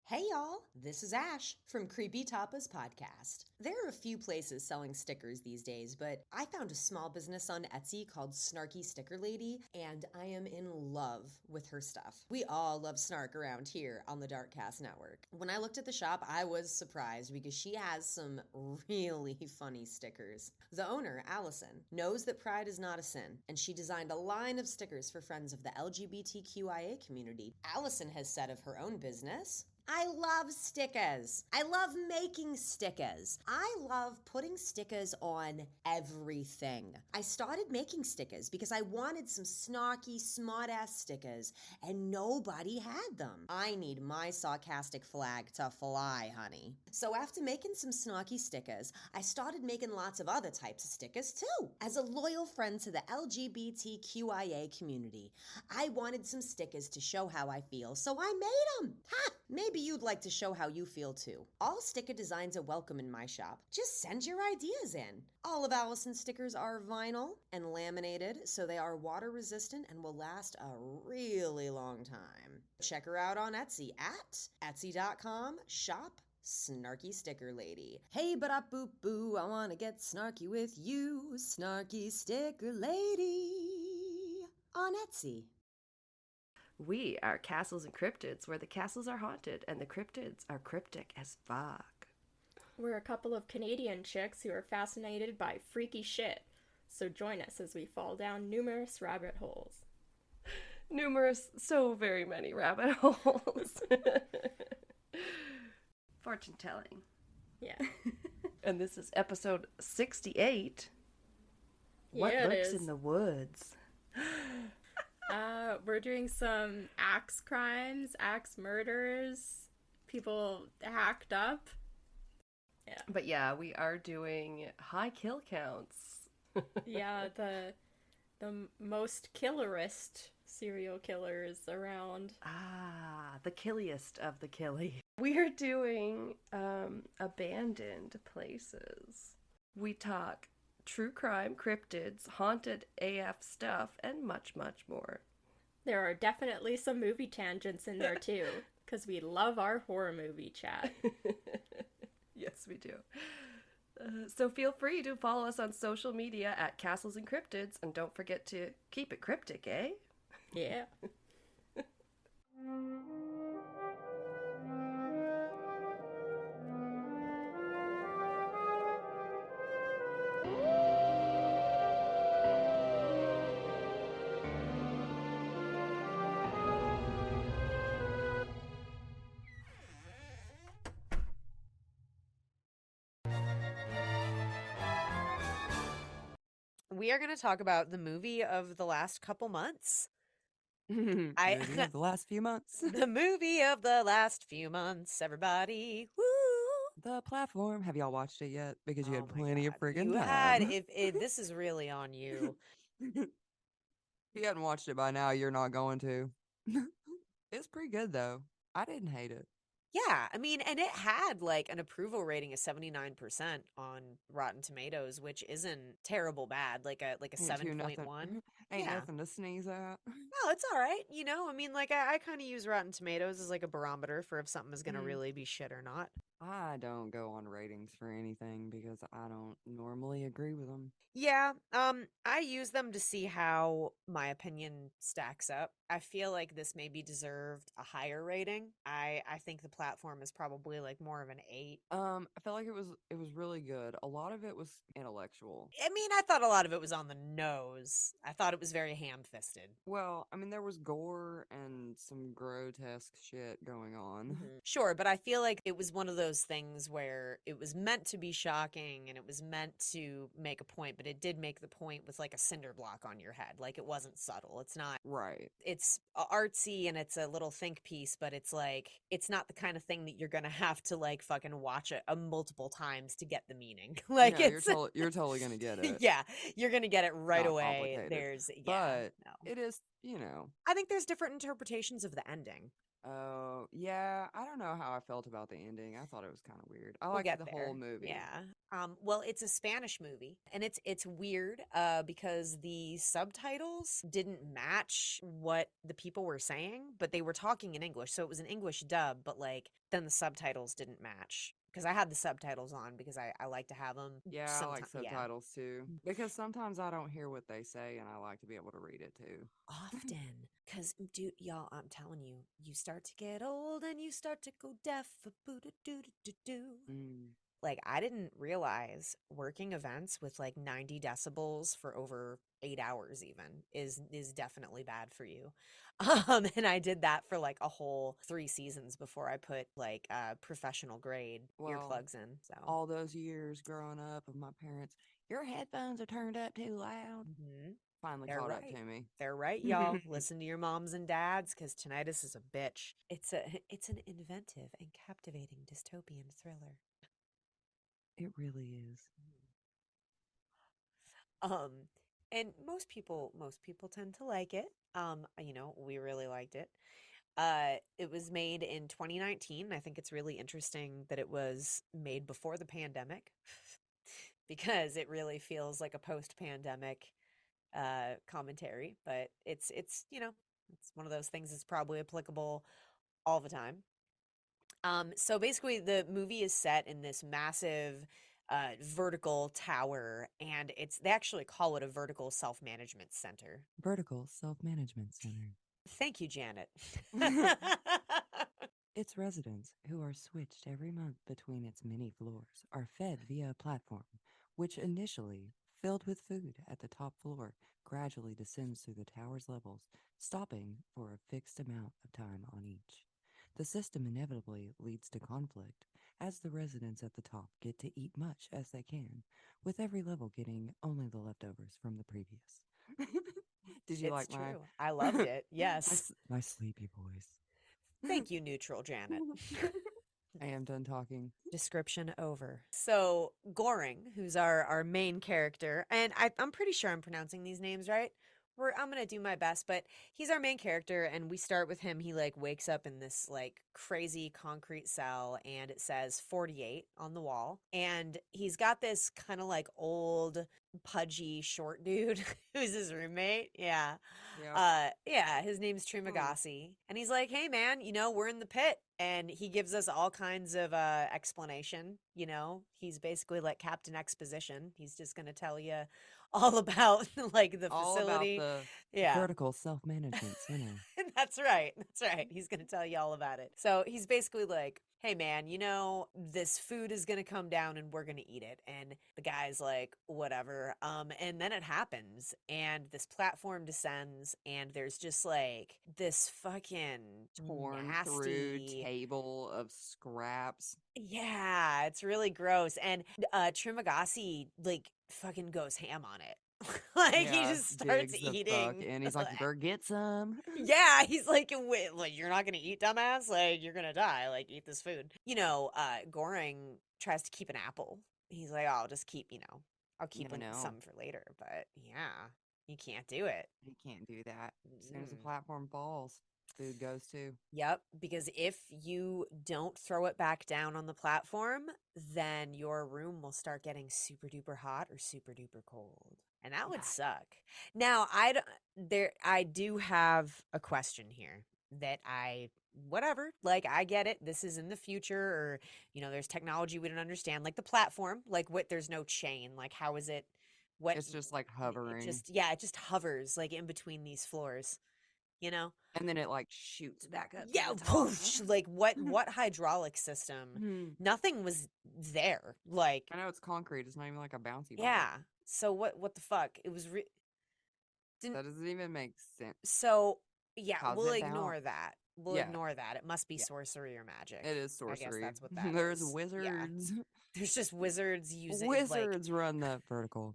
Hey y'all, this is Ash from Creepy Tapas podcast. There are a few places selling stickers these days, but I found a small business on Etsy called Snarky Sticker Lady, and I am in love with her stuff. We all love snark around here on the Darkcast Network. When I looked at the shop, I was surprised because she has some really funny stickers. The owner, Allison, knows that pride is not a sin, and she designed a line of stickers for friends of the LGBTQIA community. Allison has said of her own business, I love stickers. I love making stickers. I love putting stickers on everything. I started making stickers because I wanted some snarky, smart-ass stickers, and nobody had them. I need my sarcastic flag to fly, honey. So after making some snarky stickers, I started making lots of other types of stickers too. As a loyal friend to the LGBTQIA community, I wanted some stickers to show how I feel, so I made them. Ha! Maybe you'd like to show how you feel too. All sticker designs are welcome in my shop. Just send your ideas in. All of Allison's stickers are vinyl and laminated, so they are water resistant and will last a really long time. Check her out on Etsy at etsy.com/shop Snarky Sticker Lady. Hey, but up boop boo, I wanna get snarky with you, Snarky Sticker Lady on Etsy. We are Castles and Cryptids, where the castles are haunted and the cryptids are cryptic as fuck. We're a couple of Canadian chicks who are fascinated by freaky shit, so join us as we fall down numerous rabbit holes. Numerous, so very many rabbit holes. Fortune telling. Yeah. And this is episode 68. What Yeah, it lurks is. in the woods? We're doing some axe crimes, axe murders, people hacked up. Yeah. But yeah, we are doing high kill counts. Yeah, the most killerist serial killers around. Ah, the killiest of the killy. We are doing abandoned places. We talk true crime, cryptids, haunted AF stuff, and much, much more. There are definitely some movie tangents in there too, because we love our horror movie chat. Yes, we do. So feel free to follow us on social media at Castles and Cryptids, and don't forget to keep it cryptic, eh? Yeah. We are going to talk about the movie of the last couple months. Movie of the last few months. The movie of the last few months, everybody. Woo! The Platform. Have y'all watched it yet? Because you had Oh my plenty of God. friggin' You time. had, if this is really on you. If you hadn't watched it by now, you're not going to. It's pretty good though. I didn't hate it. Yeah, I mean, and it had like an approval rating of 79% on Rotten Tomatoes, which isn't terrible bad, like a Ain't too 7.1. Ain't Yeah. nothing to sneeze at. No, it's all right. You know, I mean, like I kind of use Rotten Tomatoes as like a barometer for if something is going to really be shit or not. I don't go on ratings for anything because I don't normally agree with them. Yeah, I use them to see how my opinion stacks up. I feel like this maybe deserved a higher rating. I think the platform is probably like more of an 8. I felt like it was really good. A lot of it was intellectual. I mean, I thought a lot of it was on the nose. I thought it was very ham-fisted. Well, I mean, there was gore and some grotesque shit going on. Sure, but I feel like it was one of those things where it was meant to be shocking and it was meant to make a point, but it did make the point with like a cinder block on your head. Like it wasn't subtle. It's not Right. It's artsy and it's a little think piece, but it's like it's not the kind of thing that you're gonna have to like fucking watch it multiple times to get the meaning. Like No, it's you're totally gonna get it. yeah, you're gonna get it right not away. complicated. There's But no. it is, you know. I think there's different interpretations of the ending. Oh, yeah. I don't know how I felt about the ending. I thought it was kind of weird. I We'll liked get the there. whole movie. Yeah. Well, it's a Spanish movie, and it's weird because the subtitles didn't match what the people were saying, but they were talking in English, so it was an English dub, but like then the subtitles didn't match. Because I had the subtitles on because I like to have them. Yeah, I like subtitles too. Because sometimes I don't hear what they say and I like to be able to read it too. Often. Because, dude, y'all, I'm telling you, you start to get old and you start to go deaf. Like, I didn't realize working events with like 90 decibels for over 8 hours even is definitely bad for you. And I did that for like a whole 3 seasons before I put like professional grade earplugs in. So all those years growing up of my parents, your headphones are turned up too loud. Finally They're caught right. up to me. They're right, y'all. Listen to your moms and dads, because tinnitus is a bitch. It's an inventive and captivating dystopian thriller. It really is. And most people tend to like it. You know, we really liked it. It was made in 2019. I think it's really interesting that it was made before the pandemic because it really feels like a post-pandemic commentary, but it's you know, it's one of those things that's probably applicable all the time. So basically the movie is set in this massive vertical tower, and they actually call it a vertical self-management center. Vertical Self-Management Center. Thank you, Janet. Its residents, who are switched every month between its many floors, are fed via a platform, which initially, filled with food at the top floor, gradually descends through the tower's levels, stopping for a fixed amount of time on each. The system inevitably leads to conflict, as the residents at the top get to eat much as they can, with every level getting only the leftovers from the previous. Did you like my... I loved it. Yes. my sleepy voice. Thank you, neutral Janet. I am done talking. Description over. So Goring, who's our main character, and I'm pretty sure I'm pronouncing these names right. I'm gonna do my best, but he's our main character, and we start with him. He like wakes up in this like crazy concrete cell, and it says 48 on the wall, and he's got this kind of like old pudgy short dude who's his roommate. Yeah. Yeah, his name's Trimagasi, and he's like, hey man, you know, we're in the pit. And he gives us all kinds of explanation. He's basically like Captain Exposition. He's just going to tell you all about like the All about facility. the Yeah. vertical self-management center. That's right. That's right. He's going to tell you all about it. So he's basically like, hey, man, this food is going to come down and we're going to eat it. And the guy's like, whatever. And then it happens. And this platform descends. And there's just like this fucking Torn through nasty table of scraps. Yeah, it's really gross. And Trimagasi like fucking goes ham on it. Like he Yeah, just starts digs the fuck eating. in. He's like, you better get some. Yeah, he's like, wait, like you're not gonna eat, dumbass. Like you're gonna die. Like eat this food. Goring tries to keep an apple. He's like, oh, I'll just keep, I'll keep No. some for later. But yeah, you can't do it. You can't do that. As soon as the Mm. platform falls, food goes too. Yep, because if you don't throw it back down on the platform, then your room will start getting super duper hot or super duper cold. And that would suck. Now, I do have a question here that whatever, like I get it. This is in the future or, there's technology we don't understand, like the platform, like there's no chain. Like how is it, It's just like hovering. it just hovers like in between these floors. And then it like shoots back up. Yeah, to the top. poof, like what hydraulic system? Mhm. Nothing was there. Like, I know it's concrete. It's not even like a bouncy ball. yeah. So what the fuck? It was That doesn't even make sense. so yeah, How's we'll it ignore bounce? that. We'll Yeah. ignore that. It must be Yeah. sorcery or magic. It is I guess sorcery. that's what that There's is. Yeah. wizards. There's just wizards using Wizards run the vertical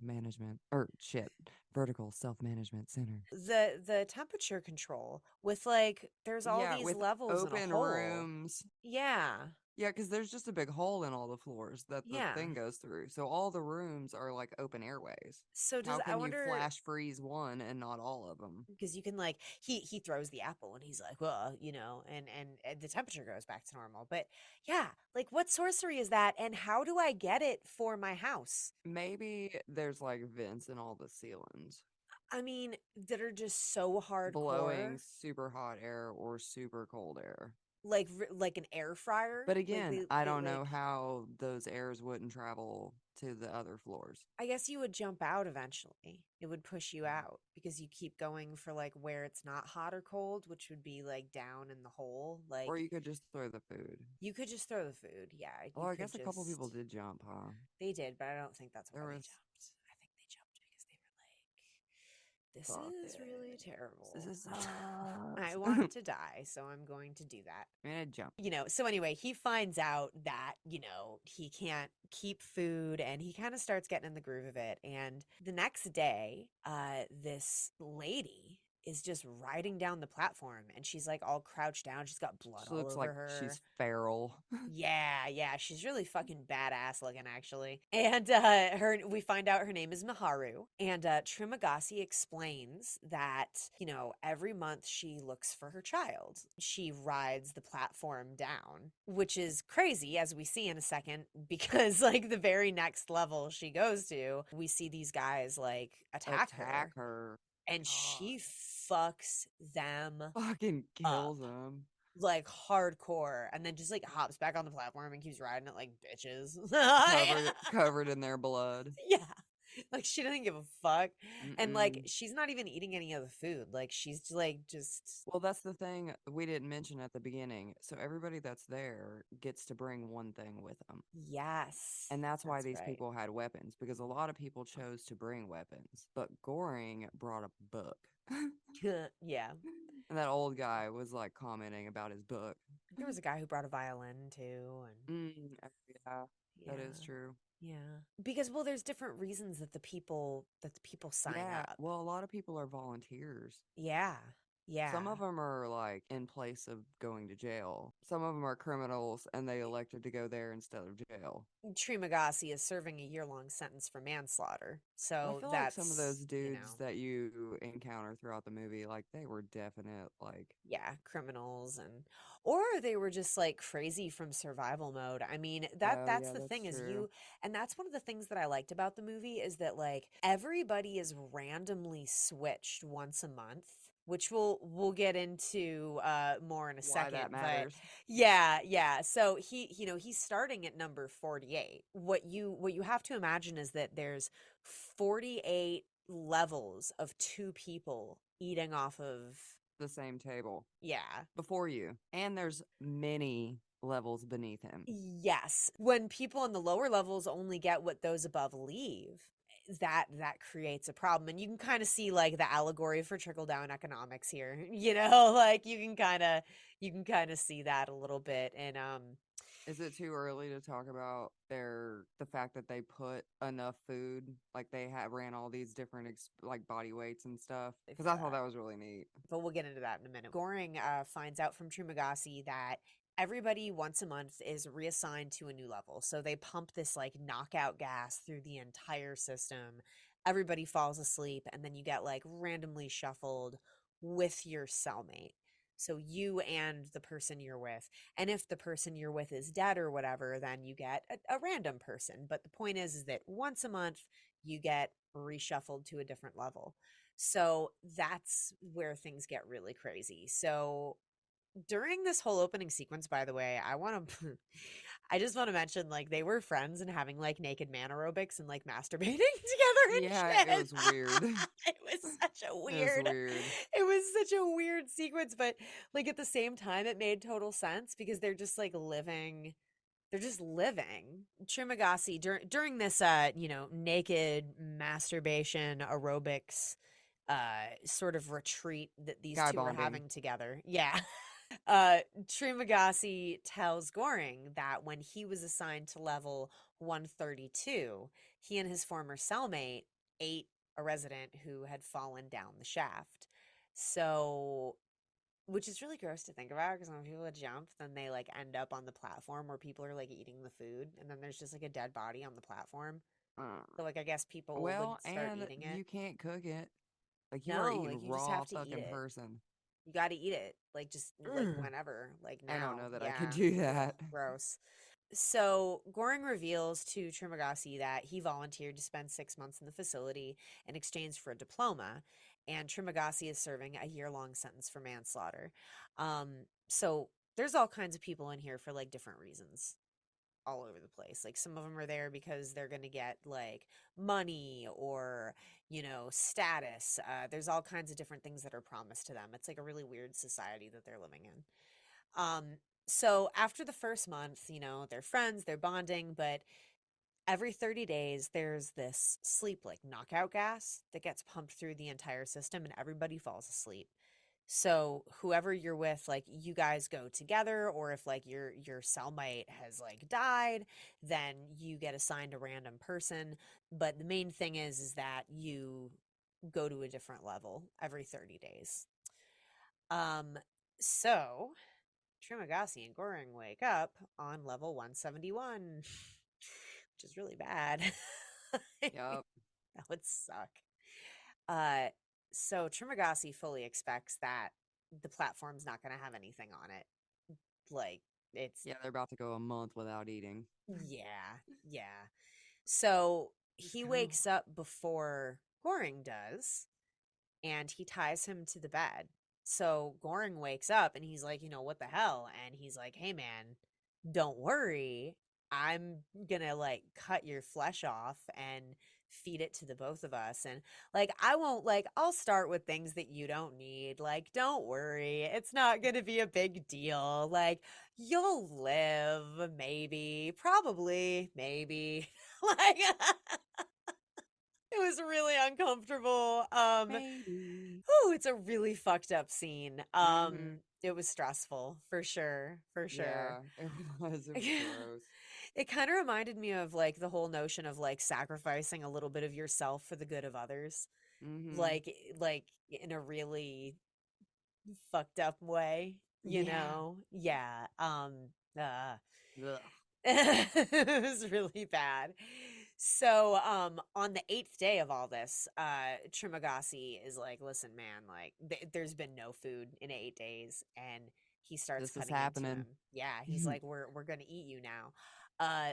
self-management center. the temperature control with like there's all these with levels in a open hole. rooms. Yeah. Yeah, because there's just a big hole in all the floors that the Yeah. thing goes through. So all the rooms are like open airways. So How can I wonder you flash freeze one and not all of them? because you can like he throws the apple and he's like, well, and the temperature goes back to normal. But yeah, like what sorcery is that and how do I get it for my house? Maybe there's like vents in all the ceilings, I mean, that are just so hardcore. blowing super hot air or super cold air. Like an air fryer. But Like, again, I don't know like- how those airs wouldn't travel to the other floors. I guess you would jump out eventually. It would push you out because you keep going for like where it's not hot or cold, which would be like down in the hole. Like Or you could just throw the food. you could just throw the food. Yeah. Well, you I guess could a couple people just- did jump, huh? They did, but I don't think that's why There they was- jumped. I think they jumped because they were like, this Fuck is really terrible. This is I want to die, so I'm going to do that. I'm gonna jump. So anyway, he finds out that, he can't keep food and he kind of starts getting in the groove of it. And the next day, this lady is just riding down the platform and she's like all crouched down. She's got blood She all looks over like her. she's feral. Yeah, she's really fucking badass looking actually. And we find out her name is Miharu. And Trimagasi explains that, every month she looks for her child. She rides the platform down, which is crazy as we see in a second because like the very next level she goes to, we see these guys like attack her. And she fucks them Fucking kills them. like hardcore and then just like hops back on the platform and keeps riding it like bitches. Covered in their blood. Yeah. Like she doesn't give a fuck. And like Mm-mm. she's not even eating any of the food. Like she's like just Well, that's the thing we didn't mention at the beginning. So everybody that's there gets to bring one thing with them. yes. And that's why these right. people had weapons, because a lot of people chose to bring weapons. But Goring brought a book. Yeah. And that old guy was like commenting about his book. There was a guy who brought a violin too and Yeah, that is yeah. true. Yeah. Because there's different reasons that the people sign up. Well, a lot of people are volunteers. Yeah. Yeah. Some of them are like in place of going to jail. Some of them are criminals and they elected to go there instead of jail. Trimagasi is serving a year-long sentence for manslaughter. So I feel that's like some of those dudes you know, that you encounter throughout the movie, like they were definite, like yeah, criminals or they were just like crazy from survival mode. I mean, that's yeah, the thing that's is true. and that's one of the things that I liked about the movie is that like everybody is randomly switched once a month which we'll get into more in a Why second. that But matters. yeah. So he's starting at number 48. What you have to imagine is that there's 48 levels of two people eating off of, The same table yeah. before you. And there's many levels beneath him. Yes. When people in the lower levels only get what those above leave, that creates a problem. And you can kind of see like the allegory for trickle down economics here. Like you can kind of see that a little bit. And Is it too early to talk about the fact that they put enough food, like they ran all these different like body weights and stuff? Because I thought that was really neat. But we'll get into that in a minute. Goring finds out from Trumagasi that everybody once a month is reassigned to a new level. So they pump this like knockout gas through the entire system. Everybody falls asleep, and then you get like randomly shuffled with your cellmate. So you and the person you're with. And if the person you're with is dead or whatever, then you get a random person. But the point is that once a month, you get reshuffled to a different level. So that's where things get really crazy. So during this whole opening sequence, by the way, I just want to mention like they were friends and having like naked man aerobics and like masturbating together and Yeah, shit. it was weird. It was such a weird, weird. it was such a weird sequence, but like at the same time, it made total sense because they're just like living. They're just living. Trimagasi during this naked masturbation aerobics sort of retreat that these Guy two were bonding. having together. Yeah. Trimagasi tells Goring that when he was assigned to level 132, he and his former cellmate ate a resident who had fallen down the shaft. So, which is really gross to think about because when people jump, then they like end up on the platform where people are like eating the food, and then there's just like a dead body on the platform. So like I guess people would start and eating it. you can't cook it. Like you are No, eating like you just raw have to eat fucking it. person. You got to eat it, like just like Ugh. whenever, like now. I don't know that I Yeah. could do that. Gross. So Goring reveals to Trimagasi that he volunteered to spend 6 months in the facility in exchange for a diploma, and Trimagasi is serving a year-long sentence for manslaughter. So there's all kinds of people in here for like different reasons, all over the place. Like some of them are there because they're going to get like money or, status. There's all kinds of different things that are promised to them. It's like a really weird society that they're living in. So after the first month, they're friends, they're bonding, but every 30 days, there's this sleep like knockout gas that gets pumped through the entire system and everybody falls asleep. So whoever you're with, like you guys go together, or if like your cellmate has like died, then you get assigned a random person. But the main thing is that you go to a different level every 30 days. So Trimagasi and Goring wake up on level 171, which is really bad. Yep. That would suck. So Trimagasi fully expects that the platform's not going to have anything on it. Like, it's. Yeah, they're about to go a month without eating. Yeah. So he go. wakes up before Goring does, and he ties him to the bed. So Goring wakes up and he's like, what the hell? And he's like, hey man, don't worry. I'm gonna like cut your flesh off and feed it to the both of us. And like, I'll start with things that you don't need. Like, don't worry. It's not gonna be a big deal. Like, you'll live, maybe, probably, maybe. Like, it was really uncomfortable. Maybe. Oh, it's a really fucked up scene. Mhm. It was stressful for sure, for Yeah, sure. it was. It was gross. It kind of reminded me of like the whole notion of like sacrificing a little bit of yourself for the good of others. Mm-hmm. Like in a really fucked up way, Yeah. Yeah. Uh Ugh. it was really bad. So, on the 8th day of all this, Trimagasi is like, listen, man, like, there's been no food in 8 days. And he starts This is cutting into happening. him. Yeah, he's like, we're gonna eat you now.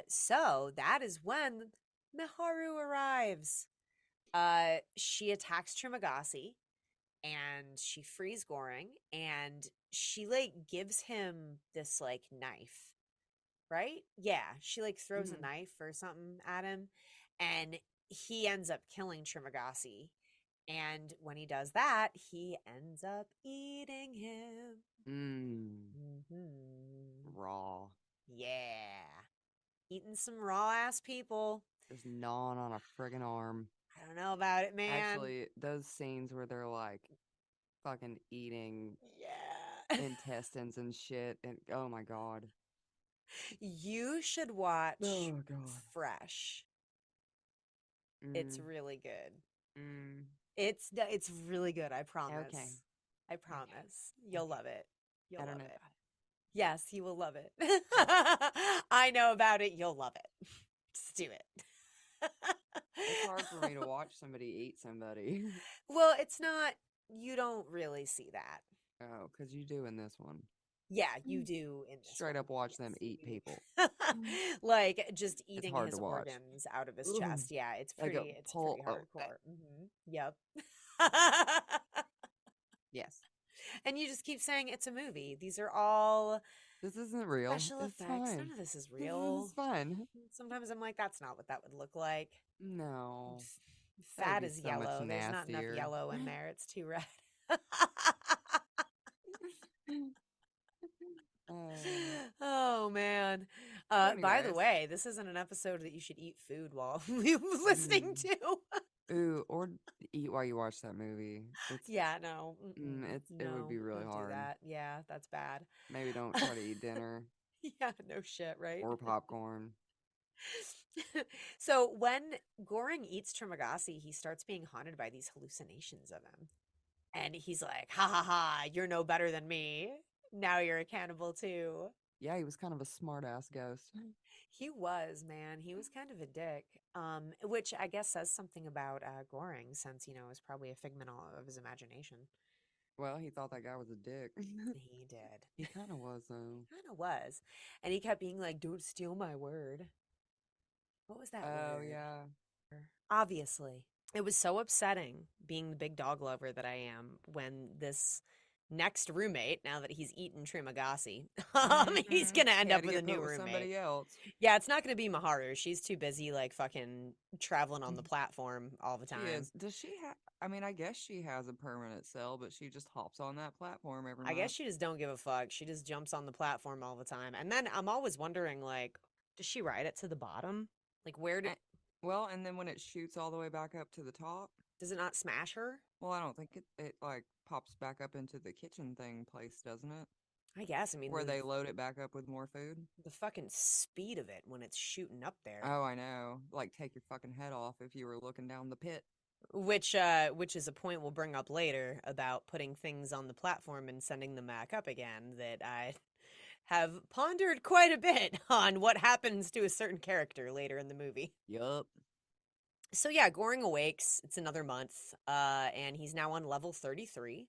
So that is when Miharu arrives. She attacks Trimagasi, and she frees Goring, and she like gives him this like knife, right? Yeah, she like throws a knife or something at him, and he ends up killing Trimagasi. And when he does that, he ends up eating him. Raw. Yeah. Eating some raw ass people. Just gnawing on a friggin' arm. I don't know about it, man. Actually, those scenes where they're like fucking eating intestines and shit, and oh my god. You should watch Oh god. Fresh. It's really good. It's really good, I promise. Okay. I promise. You'll love it. You'll I don't love know it. about it. Yes, you will love it. I know about it. You'll love it. Just do it. It's hard for me to watch somebody eat somebody. Well, it's not, you don't really see that. Oh, because you do in this one. Yeah, you do in this Straight one. up watch Yes, them eat you do. people. Like just eating hard his to watch. organs out of his Ugh. chest. Yeah, it's Like a pretty pull- hardcore. Yep. Yes. And you just keep saying it's a movie. These are all This isn't real. special It's effects. fine. None of this is real. This is fun. Sometimes I'm like, that's not what that would look like. No. Fat be is so much yellow. There's not enough nastier. yellow in there. It's too red. Oh man. By the anyways. way, this isn't an episode that you should eat food while listening to. Ooh, or eat while you watch that movie. It's Yeah, no. it would be really don't hard. do that. Yeah, that's bad. Maybe don't try to eat dinner Yeah, no shit, right? or popcorn. So when Goring eats Trimagasi, he starts being haunted by these hallucinations of him. And he's like, ha ha ha, you're no better than me. Now you're a cannibal too. Yeah, he was kind of a smart ass ghost. He was, man. He was kind of a dick. Which I guess says something about Goring, since, it was probably a figment of his imagination. Well, he thought that guy was a dick. He did. He kind of was, though. Kind of was. And he kept being like, don't steal my word. What was that word? Oh, yeah. Obviously. It was so upsetting being the big dog lover that I am when this next roommate, now that he's eaten Trimagasi, he's going to end up with a new roommate. Somebody else. Yeah, it's not going to be Maharu. She's too busy, like, fucking traveling on the platform all the time. She is. Does she have... I mean, I guess she has a permanent cell, but she just hops on that platform every month. I guess she just don't give a fuck. She just jumps on the platform all the time. And then I'm always wondering, like, does she ride it to the bottom? Like, where did... Well, and then when it shoots all the way back up to the top... Does it not smash her? Well, I don't think it like, pops back up into the kitchen thing place, doesn't it? I guess. I mean... Where they load it back up with more food? The fucking speed of it when it's shooting up there. Oh, I know. Like, take your fucking head off if you were looking down the pit. Which is a point we'll bring up later about putting things on the platform and sending them back up again, that I have pondered quite a bit on what happens to a certain character later in the movie. Yup. So yeah, Goring awakes. It's another month, and he's now on level 33.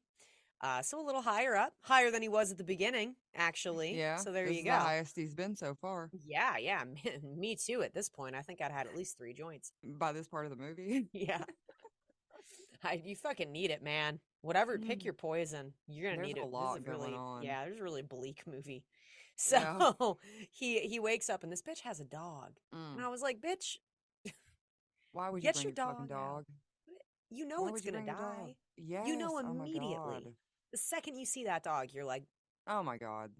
So a little higher than he was at the beginning, actually. Yeah. So there this you is go. the highest he's been so far. Yeah, me too at this point. I think I'd had at least 3 joints. By this part of the movie? Yeah. You fucking need it, man. Whatever, pick your poison. You're gonna need it. There's a lot This is really, going on. yeah, there's a really bleak movie. So he wakes up and this bitch has a dog, and I was like, bitch, why would you get bring your your fucking dog out. dog? You know Why it's would you gonna bring your dog? die. Yes. You know Oh my immediately. God. The second you see that dog, you're like, Oh my God.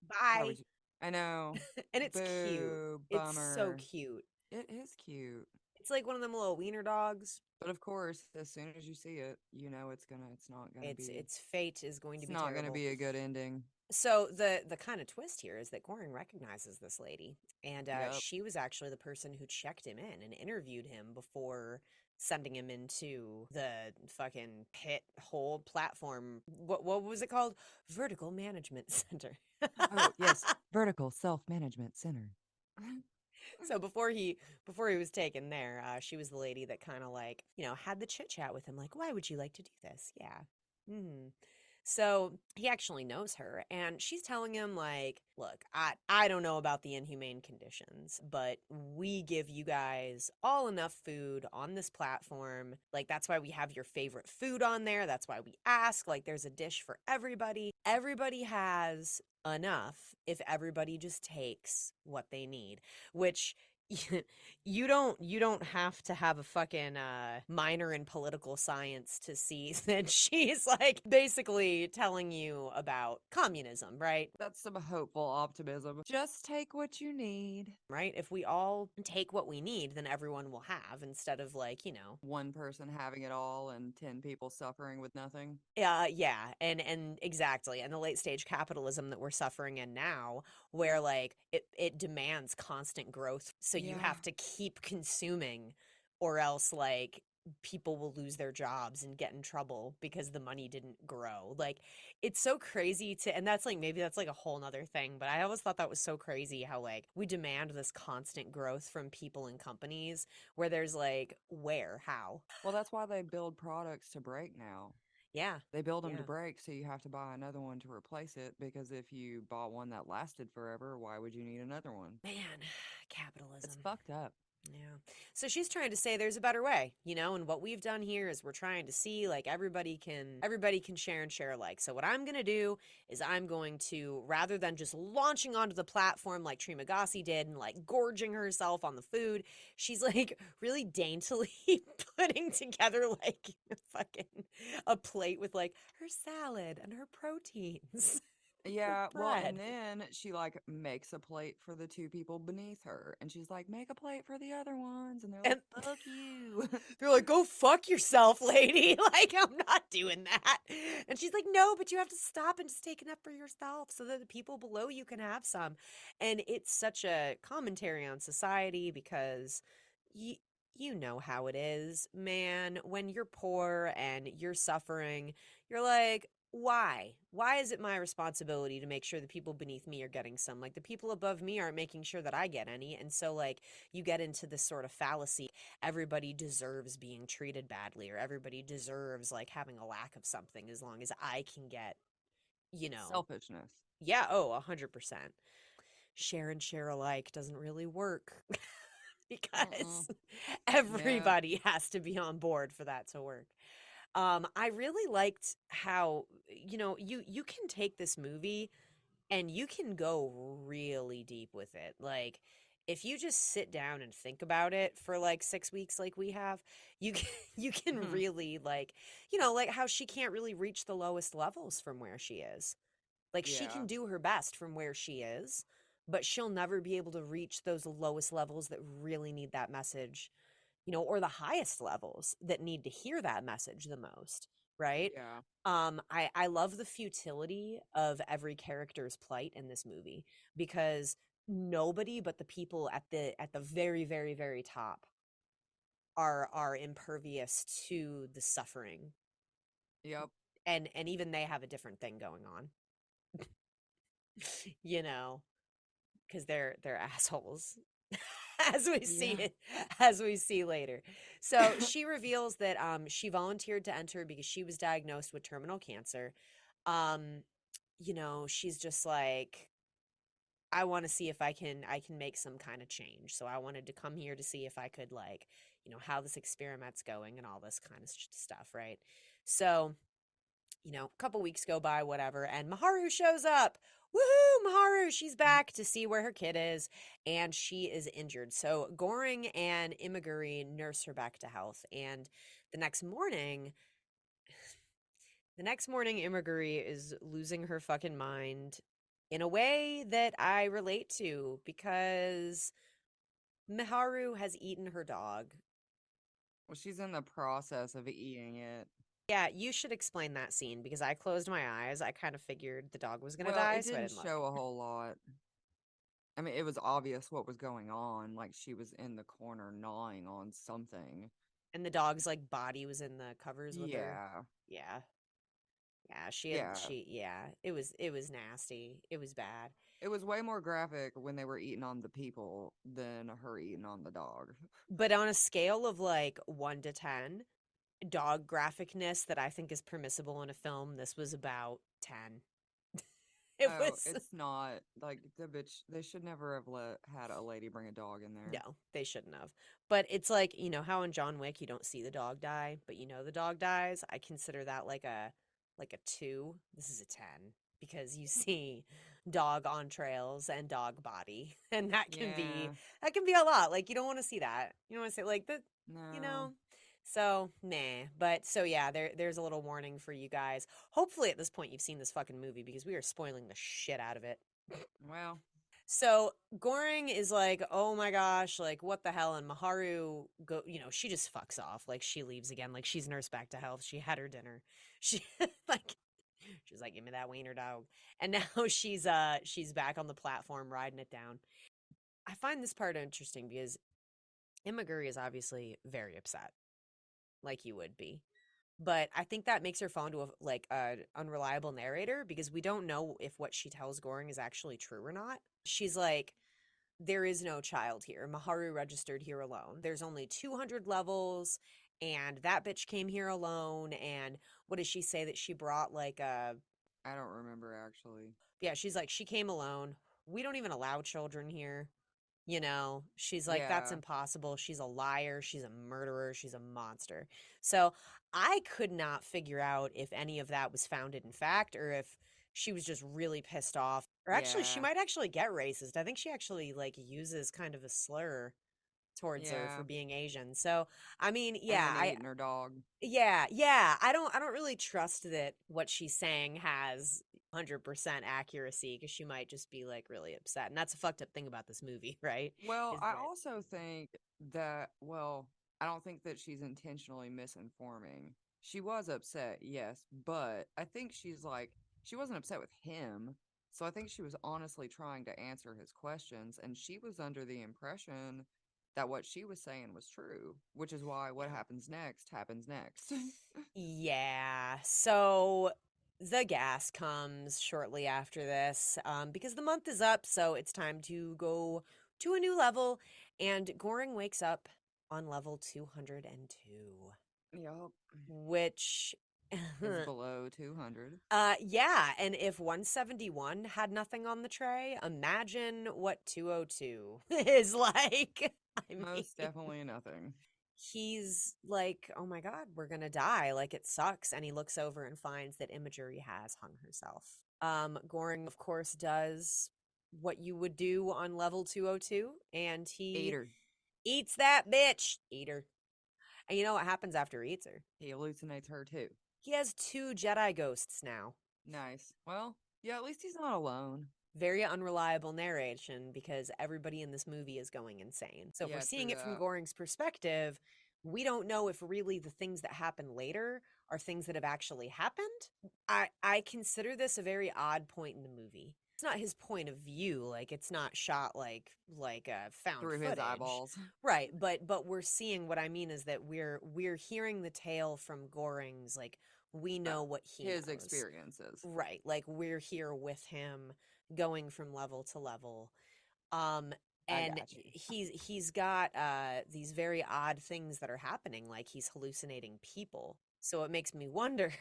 bye. Why would you... I know. And it's cute. Boo, It's so bummer. cute. It is cute. It's like one of them little wiener dogs. But of course, as soon as you see it, you know it's not gonna be. Its fate is going to It's be not terrible. gonna be a good ending. So the kind of twist here is that Goring recognizes this lady, and Yep. she was actually the person who checked him in and interviewed him before sending him into the fucking pit hole platform. What was it called? Vertical Management Center. Oh yes, Vertical Self-Management Center. So before he was taken there, she was the lady that kind of like, had the chit chat with him, like, why would you like to do this? Yeah. So he actually knows her, and she's telling him, like, look, I don't know about the inhumane conditions, but we give you guys all enough food on this platform. Like, that's why we have your favorite food on there. That's why we ask. Like, there's a dish for everybody. Everybody has enough if everybody just takes what they need, which you don't have to have a fucking minor in political science to see that she's like basically telling you about communism, right? That's some hopeful optimism. Just take what you need. Right? If we all take what we need, then everyone will have, instead of like, One person having it all and 10 people suffering with nothing. yeah, and exactly. And the late stage capitalism that we're suffering in now, where like it demands constant growth, so you Yeah. have to keep consuming, or else like people will lose their jobs and get in trouble because the money didn't grow. Like, it's so crazy to, and that's like, maybe that's like a whole nother thing, but I always thought that was so crazy how like we demand this constant growth from people and companies, where there's like, where, how? Well, that's why they build products to break now. Yeah. They build them to Yeah. break, so you have to buy another one to replace it, because if you bought one that lasted forever, why would you need another one? Man, It's capitalism. fucked up. Yeah. So she's trying to say there's a better way, and what we've done here is we're trying to see like everybody can share and share alike. So what I'm going to do is I'm going to, rather than just launching onto the platform like Trimagasi did and like gorging herself on the food, she's like really daintily putting together like fucking a plate with like her salad and her proteins. Yeah, well, bread. and then she like makes a plate for the two people beneath her, and she's like, "Make a plate for the other ones," and they're like, And "Fuck you." they're like, go fuck yourself, lady. Like, I'm not doing that. And she's like, no, but you have to stop and just take enough for yourself so that the people below you can have some. And it's such a commentary on society, because you know how it is, man. When you're poor and you're suffering, you're like, why? Why is it my responsibility to make sure the people beneath me are getting some? Like, the people above me aren't making sure that I get any. And so, like, you get into this sort of fallacy. Everybody deserves being treated badly, or everybody deserves like having a lack of something, as long as I can get, Selfishness. yeah, oh, 100%. Share and share alike doesn't really work because everybody has to be on board for that to work. I really liked how, you can take this movie and you can go really deep with it. Like, if you just sit down and think about it for like 6 weeks like we have, you can you can really like, like how she can't really reach the lowest levels from where she is. Like, she can do her best from where she is, but she'll never be able to reach those lowest levels that really need that message, or the highest levels that need to hear that message the most, right? Yeah. I love the futility of every character's plight in this movie, because nobody but the people at the very, very, very top are impervious to the suffering. Yep. And even they have a different thing going on. you know, because they're assholes. Yeah. As we see later. So she reveals that she volunteered to enter because she was diagnosed with terminal cancer. Um, she's just like, I want to see if I can make some kind of change. So I wanted to come here to see if I could, like, how this experiment's going and all this kind of stuff, right? So, a couple weeks go by, whatever, and Maharu shows up. Woohoo, Maharu! She's back to see where her kid is, and she is injured. So Goring and Imaguri nurse her back to health, and the next morning, Imaguri is losing her fucking mind in a way that I relate to, because Miharu has eaten her dog. Well, she's in the process of eating it. Yeah, you should explain that scene, because I closed my eyes. I kind of figured the dog was gonna Well, die, it so I didn't didn't look. show a whole lot. I mean, it was obvious what was going on. Like, she was in the corner gnawing on something. And the dog's like body was in the covers with her. Yeah. Yeah. Yeah, Yeah. it was nasty. It was bad. It was way more graphic when they were eating on the people than her eating on the dog. But on a scale of like 1 to 10, dog graphicness that I think is permissible in a film, this was about 10. It Oh, was it's not like the bitch. They should never have had a lady bring a dog in there. no, they shouldn't have. But it's like, you know how in John Wick you don't see the dog die, but you know the dog dies? I consider that like a 2. This is a 10 because you see dog entrails and dog body, and that can Yeah. be a lot. Like you don't want to see that. You don't want to say like that, you No. know. So, nah. But so yeah, there's a little warning for you guys. Hopefully at this point you've seen this fucking movie because we are spoiling the shit out of it. Well, So Goring is like, oh my gosh, like what the hell? And Maharu she just fucks off. Like she leaves again. Like she's nursed back to health. She had her dinner. She like she's like, give me that wiener dog. And now she's back on the platform riding it down. I find this part interesting because Imaguri is obviously very upset. Like you would be. But I think that makes her fall into a unreliable narrator because we don't know if what she tells Goring is actually true or not. She's like, there is no child here. Maharu registered here alone. There's only 200 levels, and that bitch came here alone. And what does she say that she brought like a? I don't remember actually. Yeah, she's like she came alone. We don't even allow children here. She's like, that's Yeah. impossible. She's a liar. She's a murderer. She's a monster. So I could not figure out if any of that was founded in fact or if she was just really pissed off. Or actually, she Yeah. might actually get racist. I think she actually like uses kind of a slur towards her Yeah. for being Asian. So, I mean, And yeah, then eating her dog. yeah. I don't really trust that what she's saying has 100% accuracy because she might just be like really upset. And that's a fucked up thing about this movie, right? Well, Is I that also think that, I don't think that she's intentionally misinforming. She was upset, yes, but I think she wasn't upset with him. So I think she was honestly trying to answer his questions, and she was under the impression that what she was saying was true, which is why what happens next happens next. Yeah. So the gas comes shortly after this because the month is up. So it's time to go to a new level. And Goring wakes up on level 202, Yup. which. Is below 200. Yeah, and if 171 had nothing on the tray, imagine what 202 is like. I mean, Most definitely nothing. he's like, oh my God, we're gonna die. Like it sucks. And he looks over and finds that Imagery has hung herself. Goring, of course, does what you would do on level 202, and he Eater. eats that bitch. Eat her. And you know what happens after he eats her? He hallucinates her too. He has 2 Jedi ghosts now. Nice. Well, yeah, at least he's not alone. Very unreliable narration because everybody in this movie is going insane. So if we're Yeah, seeing true it from that. Goring's perspective, we don't know if really the things that happen later are things that have actually happened. I consider this a very odd point in the movie. It's not his point of view, like it's not shot like found Through footage. his eyeballs. Right, but we're seeing, what I mean is that we're hearing the tale from Goring's, like we know what he His knows. experiences. Right, like we're here with him going from level to level. Um and got you. he's got these very odd things that are happening, like he's hallucinating people. So it makes me wonder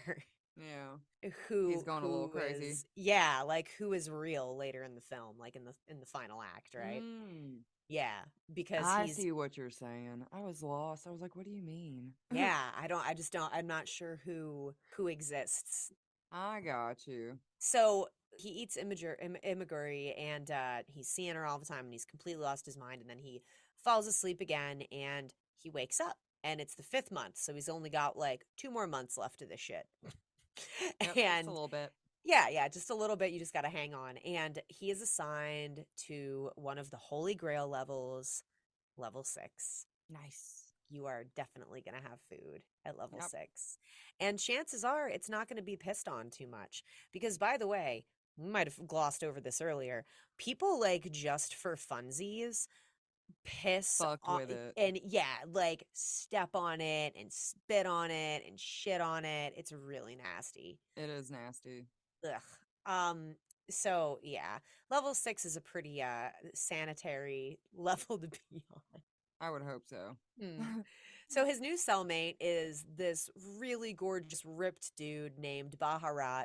Yeah. who He's going a little who crazy. is, yeah, like who is real later in the film, like in the final act, right? Mm. Yeah, because I he's see what you're saying. I was lost. I was like, what do you mean? yeah, I just don't, I'm not sure who exists. I got you. So he eats Imaguri, and he's seeing her all the time, and he's completely lost his mind. And then he falls asleep again, and he wakes up, and it's the 5th month, so he's only got like 2 more months left of this shit. Yep, And just a little bit. yeah, just a little bit. You just got to hang on. And he is assigned to one of the Holy Grail levels, level 6. Nice. You are definitely going to have food at level Yep. 6. And chances are it's not going to be pissed on too much. Because, by the way, we might have glossed over this earlier. People, like, just for funsies, piss Fucked on, with it. and yeah, like, step on it and spit on it and shit on it. It's really nasty. It is nasty. Ugh. So yeah, level 6 is a pretty sanitary level to be on. I would hope so. Hmm. So his new cellmate is this really gorgeous, ripped dude named Baharat.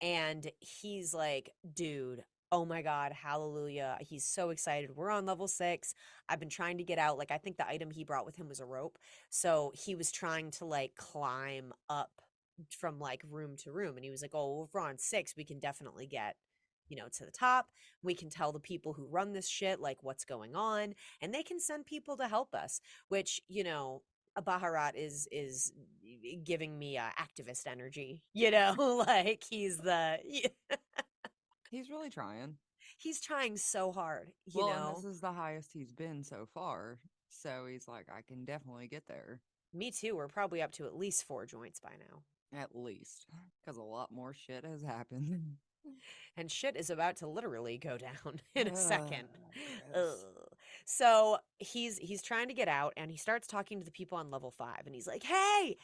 And he's like, dude, oh my God, hallelujah. He's so excited. We're on level 6. I've been trying to get out. Like, I think the item he brought with him was a rope. So he was trying to like climb up from like room to room. And he was like, oh, if we're on 6, we can definitely get, to the top. We can tell the people who run this shit, like, what's going on. And they can send people to help us, which, a Baharat is giving me activist energy, like He's really trying. he's trying so hard, Well, and this is the highest he's been so far. So he's like, I can definitely get there. Me too. We're probably up to at least 4 joints by now. At least. Because a lot more shit has happened. And shit is about to literally go down in a second. Gross. Ugh. So he's trying to get out, and he starts talking to the people on level 5, and he's like, hey,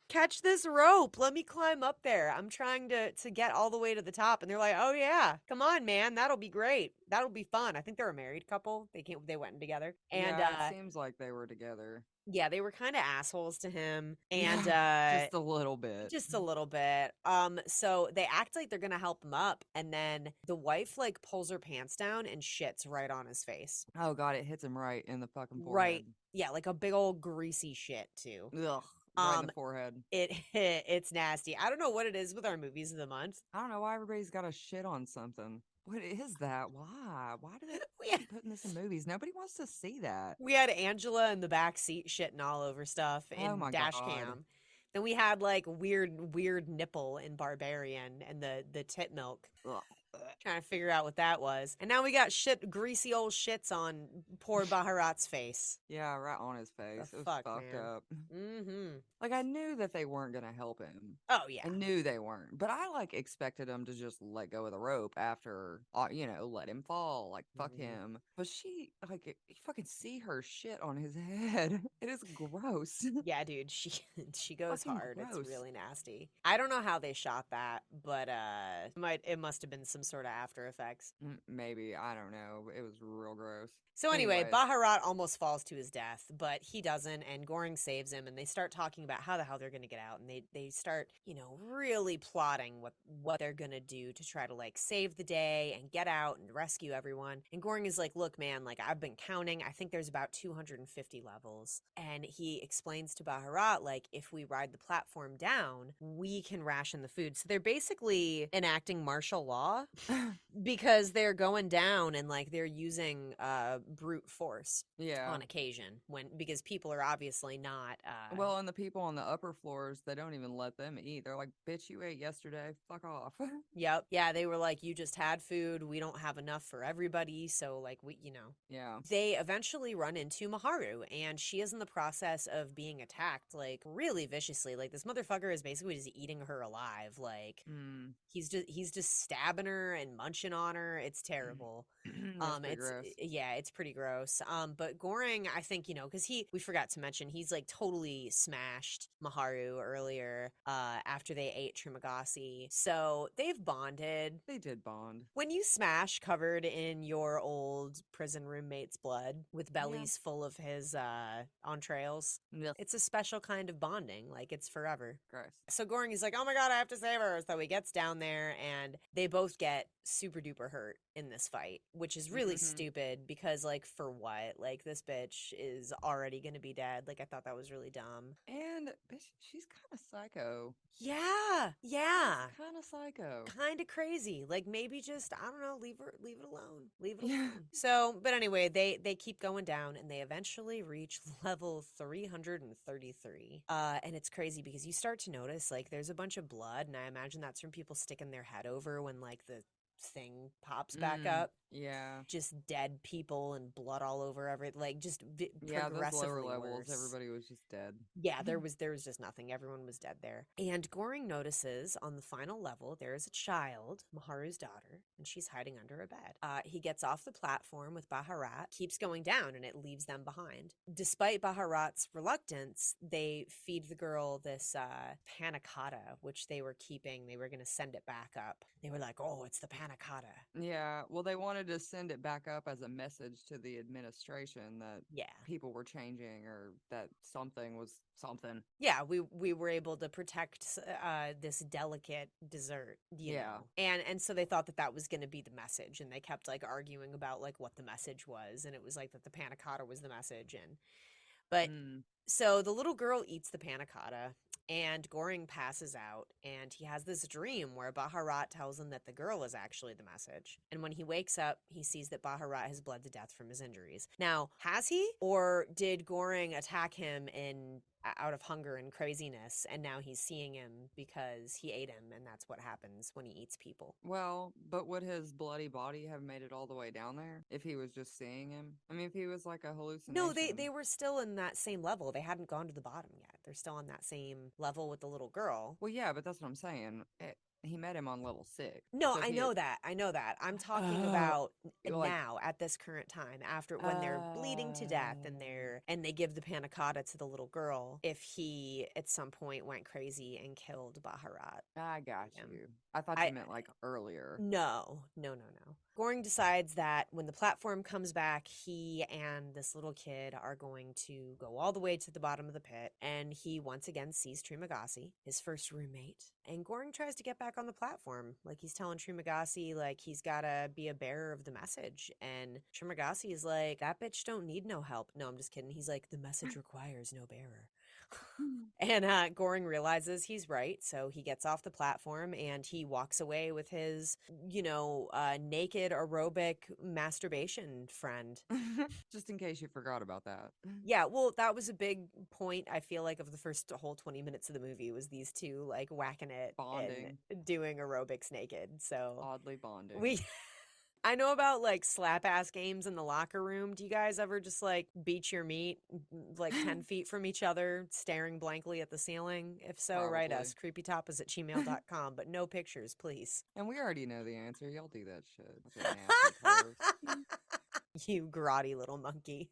catch this rope. Let me climb up there. I'm trying to get all the way to the top. And they're like, oh yeah, come on, man. That'll be great. That'll be fun. I think they're a married couple. They went in together. And yeah, it seems like they were together. Yeah, they were kind of assholes to him, and just a little bit. Just a little bit. So they act like they're gonna help him up, and then the wife like pulls her pants down and shits right on his face. Oh God, it hits him right in the fucking forehead. Right. Yeah, like a big old greasy shit too. Ugh. Right in the forehead. It's nasty. I don't know what it is with our movies of the month. I don't know why everybody's got a shit on something. What is that? Why? Why do they keep putting this in movies? Nobody wants to see that. We had Angela in the back seat shitting all over stuff in dash cam. Then we had like weird nipple in Barbarian and the tit milk. Ugh. Trying to figure out what that was. And now we got greasy old shits on poor Baharat's face. Yeah, right on his face. It was fucked up. Mm-hmm. Like, I knew that they weren't going to help him. Oh, yeah. I knew they weren't. But I, like, expected him to just let go of the rope after, let him fall. Like, fuck him. But she, like, you fucking see her shit on his head. It is gross. Yeah, dude. She goes fucking hard. gross. It's really nasty. I don't know how they shot that, but it must have been some sort of after effects. Maybe. I don't know. It was real gross. So anyway, Baharat almost falls to his death, but he doesn't, and Goring saves him, and they start talking about how the hell they're going to get out, and they start, really plotting what they're going to do to try to, like, save the day and get out and rescue everyone. And Goring is like, look, man, like, I've been counting. I think there's about 250 levels. And he explains to Baharat, like, if we ride the platform down, we can ration the food. So they're basically enacting martial law because they're going down and, like, they're using brute force on occasion because people are obviously not well, and the people on the upper floors, they don't even let them eat. They're like, bitch, you ate yesterday, fuck off. Yep. Yeah, they were like, you just had food, we don't have enough for everybody, so like Yeah. They eventually run into Maharu, and she is in the process of being attacked like really viciously. Like, this motherfucker is basically just eating her alive. Like, he's just stabbing her and munching on her. It's terrible. It's pretty gross. But Goring, I think, because we forgot to mention, he's like totally smashed Maharu earlier after they ate Trimagasi. So they've bonded. They did bond. When you smash covered in your old prison roommate's blood with bellies full of his entrails, it's a special kind of bonding. Like, it's forever. Gross. So Goring is like, oh my God, I have to save her. So he gets down there, and they both get super duper hurt in this fight, which is really stupid because, like, for what? Like, this bitch is already gonna be dead. Like, I thought that was really dumb. And bitch, she's kind of psycho. Yeah. Kind of psycho. Kind of crazy. Like, maybe just, I don't know, leave it alone. Leave it alone. So, but anyway, they keep going down, and they eventually reach level 333. And it's crazy because you start to notice, like, there's a bunch of blood, and I imagine that's from people sticking their head over when, like, the thing pops back up. Yeah. Just dead people and blood all over like, just progressively those lower levels, worse. everybody was just dead. Yeah, there was just nothing. Everyone was dead there. And Goring notices on the final level there is a child, Maharu's daughter, and she's hiding under a bed. He gets off the platform with Baharat, keeps going down, and it leaves them behind. Despite Baharat's reluctance, they feed the girl this panna cotta, which they were keeping. They were going to send it back up. They were like, oh, it's the panna panna cotta. Yeah, well, they wanted to send it back up as a message to the administration that Yeah. people were changing or that something was something. Yeah, we were able to protect this delicate dessert, you Yeah. know. And so they thought that that was going to be the message, and they kept like arguing about like what the message was, and it was like that the panna cotta was the message. And but so the little girl eats the panna cotta, and Goring passes out, and he has this dream where Baharat tells him that the girl is actually the message. And when he wakes up, he sees that Baharat has bled to death from his injuries. Now, has he? Or did Goring attack him out of hunger and craziness, and now he's seeing him because he ate him, and that's what happens when he eats people? Well, but would his bloody body have made it all the way down there if he was just seeing him? I mean, if he was like a hallucination. No, they were still in that same level. They hadn't gone to the bottom yet. They're still on that same level with the little girl. Well, yeah, but that's what I'm saying. He met him on level 6. No, So if I he know had- that. I know that. I'm talking Oh, about you're like- now, at this current time, after when they're bleeding to death and they give the panna cotta to the little girl, if he at some point went crazy and killed Baharat. I got Yeah. you. I thought you meant like earlier. No. Goring decides that when the platform comes back, he and this little kid are going to go all the way to the bottom of the pit, and he once again sees Trimagasi, his first roommate. And Goring tries to get back on the platform. Like, he's telling Trimagasi, like, he's gotta be a bearer of the message. And Trimagasi is like, that bitch don't need no help. No, I'm just kidding. He's like, the message requires no bearer. And Goring realizes he's right, so he gets off the platform and he walks away with his, naked aerobic masturbation friend. Just in case you forgot about that. Yeah, well, that was a big point, I feel like, of the first whole 20 minutes of the movie was these two, like, whacking it Bonding. and doing aerobics naked. So Oddly bonding. I know about like slap ass games in the locker room. Do you guys ever just like beat your meat like 10 feet from each other, staring blankly at the ceiling? If so, write us creepytapas@gmail.com, but no pictures, please. And we already know the answer. Y'all do that shit. Fucking nasty clothes. You grotty little monkey.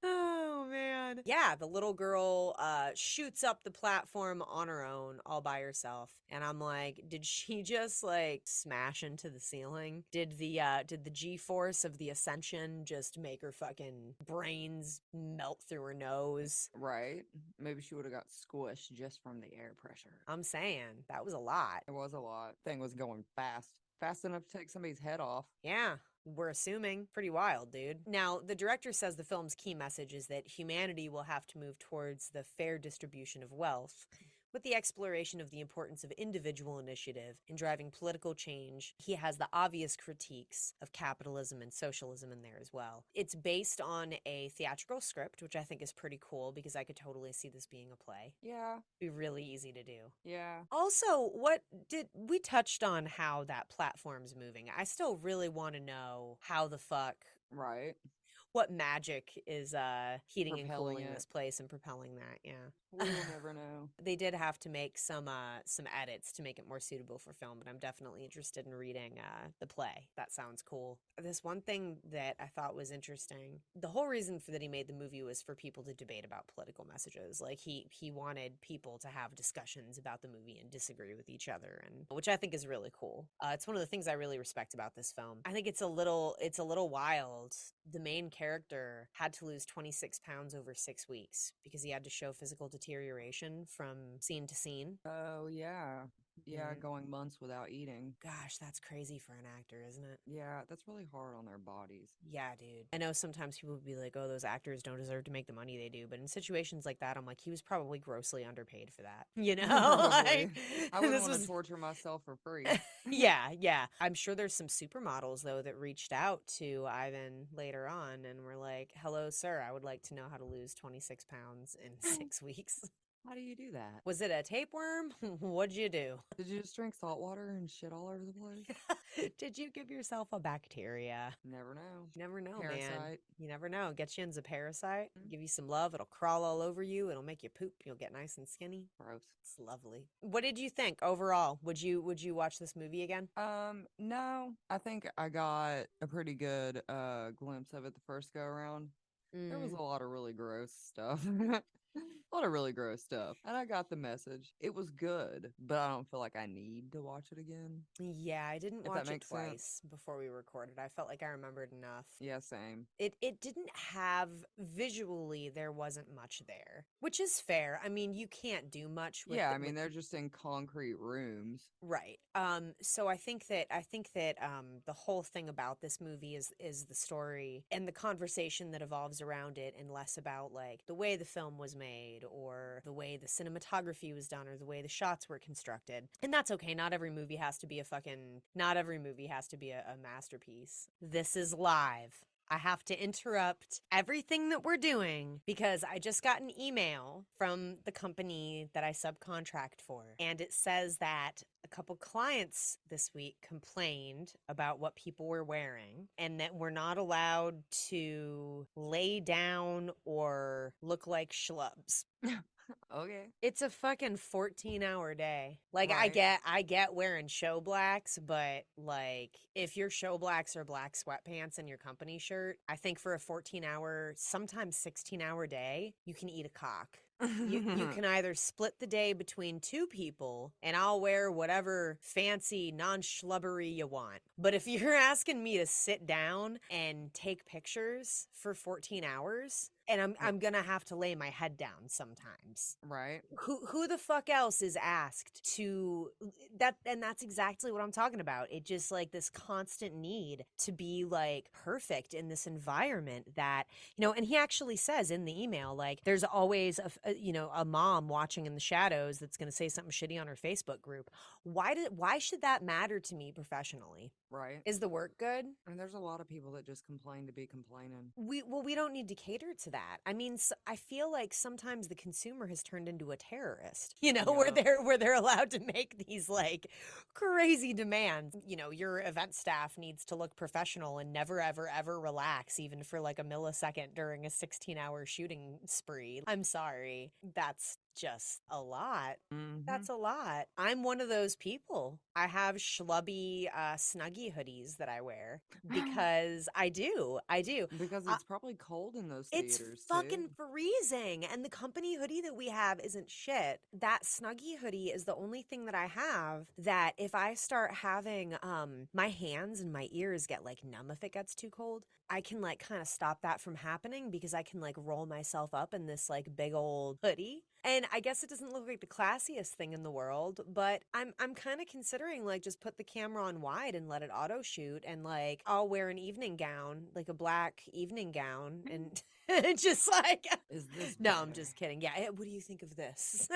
Oh man. Yeah, the little girl shoots up the platform on her own all by herself. And I'm like, did she just like smash into the ceiling? Did the G-force of the ascension just make her fucking brains melt through her nose? Right. Maybe she would have got squished just from the air pressure. I'm saying, that was a lot. It was a lot. Thing was going fast. Fast enough to take somebody's head off. Yeah. We're assuming. Pretty wild, dude. Now, the director says the film's key message is that humanity will have to move towards the fair distribution of wealth, with the exploration of the importance of individual initiative in driving political change. He has the obvious critiques of capitalism and socialism in there as well. It's based on a theatrical script, which I think is pretty cool because I could totally see this being a play. Yeah. Be really easy to do. Yeah. Also, we touched on how that platform's moving. I still really want to know how the fuck, Right. what magic is heating and Propelling cooling it. this place and propelling that. Yeah. We will never know. They did have to make some edits to make it more suitable for film, but I'm definitely interested in reading the play. That sounds cool. This one thing that I thought was interesting, the whole reason for that he made the movie was for people to debate about political messages. Like he wanted people to have discussions about the movie and disagree with each other, and which I think is really cool. It's one of the things I really respect about this film. I think it's a little wild. The main character had to lose 26 pounds over 6 weeks because he had to show physical deterioration from scene to scene. Oh, yeah. Yeah, Mhm. going months without eating. Gosh, that's crazy for an actor, isn't it? Yeah, that's really hard on their bodies. Yeah, dude. I know sometimes people would be like, oh, those actors don't deserve to make the money they do. But in situations like that, I'm like, he was probably grossly underpaid for that. You know? Probably. Like, I wouldn't this want was- to torture myself for free. yeah. I'm sure there's some supermodels, though, that reached out to Ivan later on and were like, hello, sir, I would like to know how to lose 26 pounds in 6 weeks. How do you do that? Was it a tapeworm? What'd you do? Did you just drink salt water and shit all over the place? Did you give yourself a bacteria? Never know. You never know, man. Parasite. You never know. Get you into a parasite, Mhm. give you some love. It'll crawl all over you. It'll make you poop. You'll get nice and skinny. Gross. It's lovely. What did you think overall? Would you watch this movie again? No. I think I got a pretty good glimpse of it the first go around. There was Mm. a lot of really gross stuff. A lot of really gross stuff. And I got the message. It was good, but I don't feel like I need to watch it again. Yeah, I didn't If that watch it makes sense. twice before we recorded. I felt like I remembered enough. Yeah, same. It didn't have visually there wasn't much there, which is fair. I mean, you can't do much with Yeah, it, I mean, they're just in concrete rooms. right. So I think that the whole thing about this movie is the story and the conversation that evolves around it, and less about like the way the film was made or the way the cinematography was done or the way the shots were constructed. And that's okay. Not every movie has to be a masterpiece. This is live. I have to interrupt everything that we're doing because I just got an email from the company that I subcontract for. And it says that a couple clients this week complained about what people were wearing and that we're not allowed to lay down or look like schlubs. Okay. It's a fucking 14-hour day. Like Right. I get wearing show blacks, but like if your show blacks are black sweatpants and your company shirt, I think for a 14-hour, sometimes 16-hour day, you can eat a cock. You can either split the day between two people and I'll wear whatever fancy non-schlubbery you want. But if you're asking me to sit down and take pictures for 14 hours, and I'm gonna have to lay my head down sometimes. Right. Who the fuck else is asked to that? And that's exactly what I'm talking about. It just like this constant need to be like perfect in this environment that, and he actually says in the email, like there's always a mom watching in the shadows that's going to say something shitty on her Facebook group. Why should that matter to me professionally? Right. Is the work good? And there's a lot of people that just complain to be complaining. We don't need to cater to that. I mean, I feel like sometimes the consumer has turned into a terrorist, where Yeah. they're allowed to make these like crazy demands. Your event staff needs to look professional and never ever ever relax even for like a millisecond during a 16-hour shooting spree. I'm sorry. That's just a lot. Mhm. That's a lot. I'm one of those people. I have schlubby Snuggie hoodies that I wear because I do. Because Uh, it's probably cold in those It's theaters fucking too. freezing, and the company hoodie that we have isn't shit. That Snuggie hoodie is the only thing that I have that if I start having my hands and my ears get like numb if it gets too cold, I can like kind of stop that from happening because I can like roll myself up in this like big old hoodie. And I guess it doesn't look like the classiest thing in the world, but I'm kind of considering like just put the camera on wide and let it auto shoot, and like I'll wear an evening gown, like a black evening gown, and just like Is this no, I'm better? just kidding. Yeah, what do you think of this?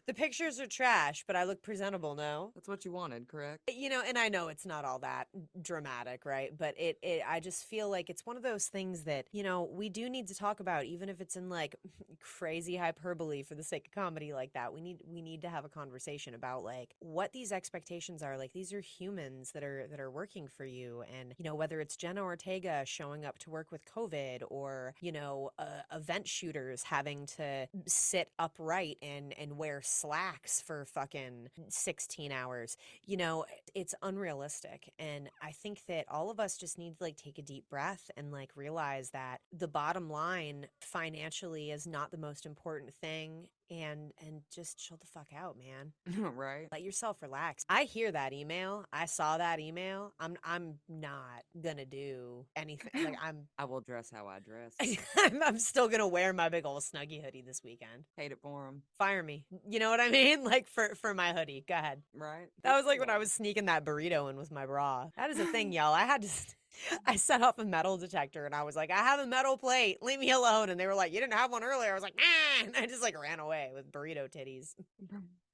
The pictures are trash, but I look presentable, no? That's what you wanted, correct? And I know it's not all that dramatic, right? But I just feel like it's one of those things that, we do need to talk about, even if it's in like crazy hyperbole for the sake of comedy like that. We need to have a conversation about like what these expectations are. Like these are humans that are working for you, and whether it's Jenna Ortega showing up to work with COVID, or event shooters having to sit upright and wear slacks for fucking 16 hours. It's unrealistic. And I think that all of us just need to like take a deep breath and like realize that the bottom line financially is not the most important thing, and just chill the fuck out, man. Right? Let yourself relax. I hear that email. I saw that email. I'm not gonna do anything. Like I will dress how I dress. I'm still gonna wear my big old Snuggie hoodie this weekend. Hate it for them. Fire me. You know what I mean? Like for my hoodie. Go ahead. Right? That was like when I was sneaking that burrito in with my bra. That is a thing, y'all. I set off a metal detector and I was like, I have a metal plate. Leave me alone. And they were like, you didn't have one earlier. I was like, nah. And I just like ran away with burrito titties.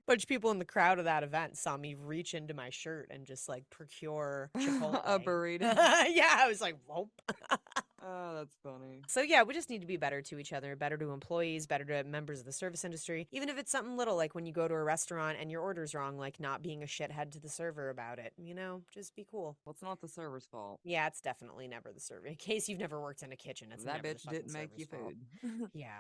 Bunch of people in the crowd of that event saw me reach into my shirt and just like procure Chipotle. A burrito. Yeah, I was like, whoop. Oh, that's funny. So yeah, we just need to be better to each other, better to employees, better to members of the service industry. Even if it's something little, like when you go to a restaurant and your order's wrong, like not being a shithead to the server about it. Just be cool. Well, it's not the server's fault. Yeah, it's definitely never the server. In case you've never worked in a kitchen, it's That never the bitch fucking didn't make you server's fault. food. Yeah.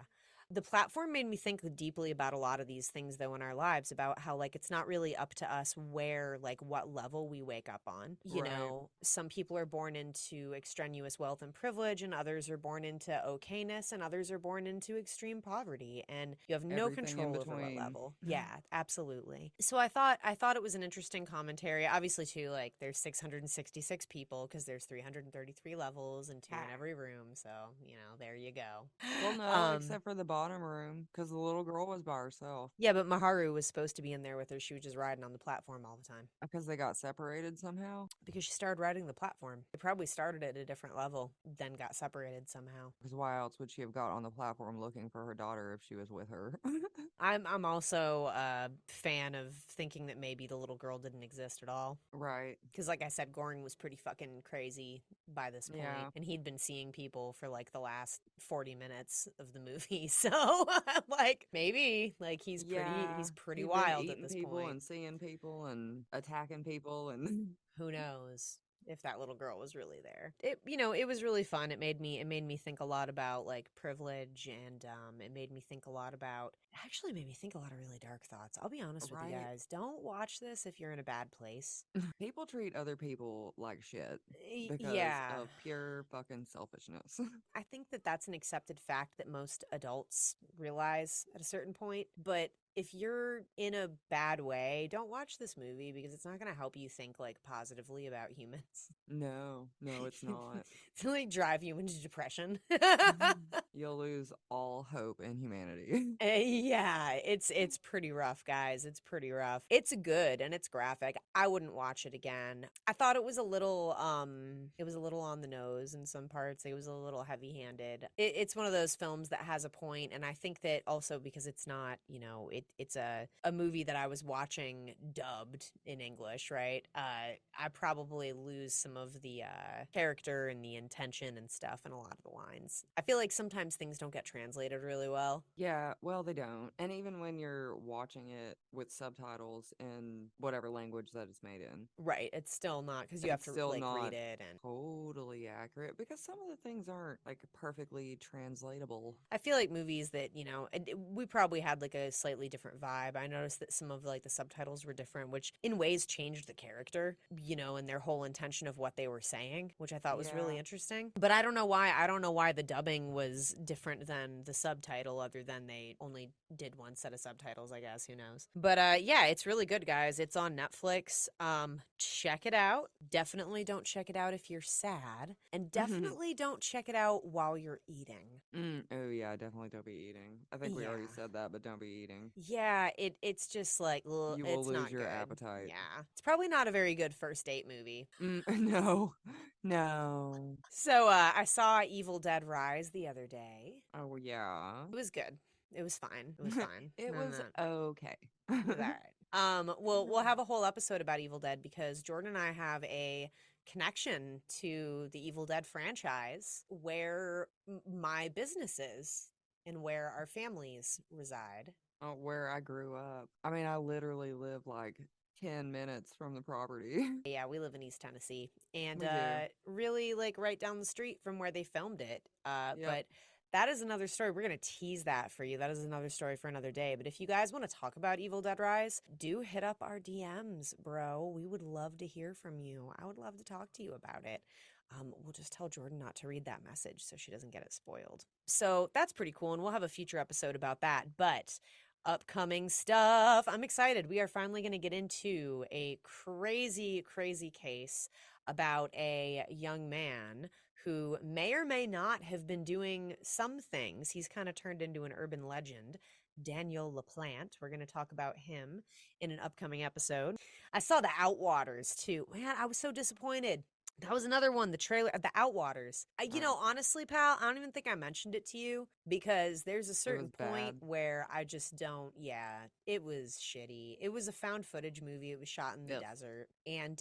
The platform made me think deeply about a lot of these things, though, in our lives, about how, like, it's not really up to us where, like, what level we wake up on. You Right. know, some people are born into extraneous wealth and privilege, and others are born into okayness, and others are born into extreme poverty, and you have no Everything in control over what between. level. Yeah, absolutely. So I thought it was an interesting commentary. Obviously, too, like, there's 666 people because there's 333 levels and 2 in every room. So, you know, there you go. Well, no, except for the bottom room, because the little girl was by herself. Yeah, but Maharu was supposed to be in there with her. She was just riding on the platform all the time. Because they got separated somehow. Because she started riding the platform. They probably started at a different level, then got separated somehow. Because why else would she have got on the platform looking for her daughter if she was with her? I'm also a fan of thinking that maybe the little girl didn't exist at all. Right. Because, like I said, Goring was pretty fucking crazy by this point, Yeah. and he'd been seeing people for like the last 40 minutes of the movie. So, like, maybe like he's pretty He'd been wild at eating this people point. and seeing people and attacking people and Who knows if that little girl was really there. It was really fun. It made me think a lot about like privilege, and it made me think a lot about really dark thoughts. I'll be honest with you Right. guys. Don't watch this if you're in a bad place. people treat other people like shit because Yeah. of pure fucking selfishness. I think that that's an accepted fact that most adults realize at a certain point, but if you're in a bad way, don't watch this movie because it's not going to help you think like positively about humans. No, it's not. It's going to like drive you into depression. You'll lose all hope in humanity. Yeah, it's pretty rough, guys. It's pretty rough. It's good and it's graphic. I wouldn't watch it again. I thought it was a little on the nose in some parts. It was a little heavy-handed. It's one of those films that has a point, and I think that also because it's not, it's a movie that I was watching dubbed in English, right? I probably lose some of the character and the intention and stuff in a lot of the lines. I feel like sometimes things don't get translated really well. Yeah, well, they don't. And even when you're watching it with subtitles in whatever language that it's made in, Right, it's still not, because you have it's to still like not read it, and totally accurate because some of the things aren't like perfectly translatable. I feel like movies that, we probably had like a slightly different vibe. I noticed that some of like the subtitles were different, which in ways changed the character, and their whole intention of what they were saying, which I thought was really Yeah. interesting. But I don't know why the dubbing was different than the subtitle, other than they only did one set of subtitles, I guess. Who knows? But yeah, it's really good, guys. It's on Netflix. Check it out. Definitely don't check it out if you're sad, and definitely don't check it out while you're eating. Oh yeah, definitely don't be eating. I think we already Yeah. said that, but don't be eating. Yeah, it's just like You will it's lose not your good. appetite. Yeah, it's probably not a very good first date movie. No, no. So I saw Evil Dead Rise the other day. Oh yeah. It was good. It was fine. It was fine. It was okay. It was all right. We'll have a whole episode about Evil Dead because Jordan and I have a connection to the Evil Dead franchise where my business is and where our families reside. Where I grew up. I mean, I literally live like 10 minutes from the property. Yeah, we live in East Tennessee, and We do. really like right down the street from where they filmed it. Yep. But that is another story. We're gonna tease that for you. That is another story for another day. But if you guys want to talk about Evil Dead Rise, do hit up our DMs, bro. We would love to hear from you. I would love to talk to you about it. We'll just tell Jordan not to read that message so she doesn't get it spoiled. So that's pretty cool, and we'll have a future episode about that. But upcoming stuff. I'm excited. We are finally going to get into a crazy, crazy case about a young man who may or may not have been doing some things. He's kind of turned into an urban legend. Daniel LaPlante. We're going to talk about him in an upcoming episode. I saw The Outwaters too. Man, I was so disappointed. That was another one, the trailer, The Outwaters. Honestly, pal, I don't even think I mentioned it to you because there's a certain point where I just don't, it was shitty. It was a found footage movie. It was shot in the desert. And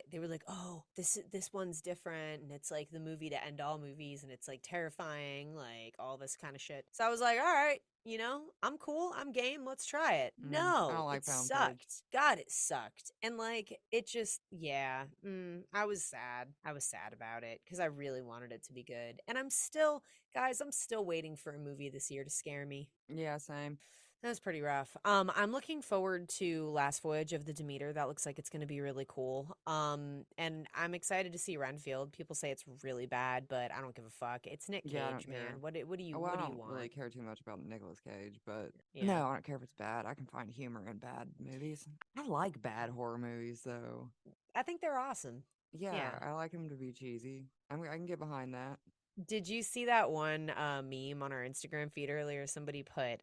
they were like, oh, this one's different. And it's like the movie to end all movies. And it's like terrifying, like all this kind of shit. So I was like, all right. I'm cool. I'm game. Let's try it. No, I don't like it found sucked. footage. God, it sucked. And like, it just, I was sad. sad. I was sad about it because I really wanted it to be good. And I'm still waiting for a movie this year to scare me. Yeah, same. That was pretty rough. I'm looking forward to Last Voyage of the Demeter. That looks like it's going to be really cool. And I'm excited to see Renfield. People say it's really bad, but I don't give a fuck. It's Nick Cage, Yeah, I don't man. care. What do you Well, I what do you don't want? really care too much about Nicolas Cage, but Yeah. no, I don't care if it's bad. I can find humor in bad movies. I like bad horror movies, though. I think they're awesome. Yeah, I like them to be cheesy. I can get behind that. Did you see that one meme on our Instagram feed earlier? Somebody put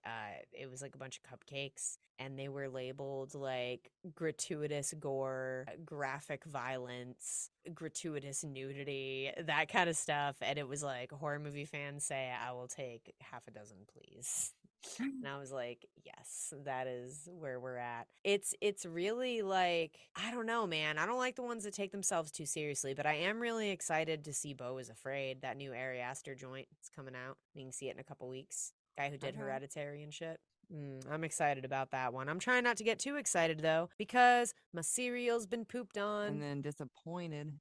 it was like a bunch of cupcakes and they were labeled like gratuitous gore, graphic violence, gratuitous nudity, that kind of stuff. And it was like horror movie fans say, I will take half a dozen, please. And I was like, yes, that is where we're at. It's really like, I don't know, man. I don't like the ones that take themselves too seriously, but I am really excited to see Beau is Afraid. That new Ari Aster joint is coming out. You can see it in a couple weeks. Guy who did Hereditary and shit. I'm excited about that one. I'm trying not to get too excited though, because my cereal's been pooped on. And then disappointed.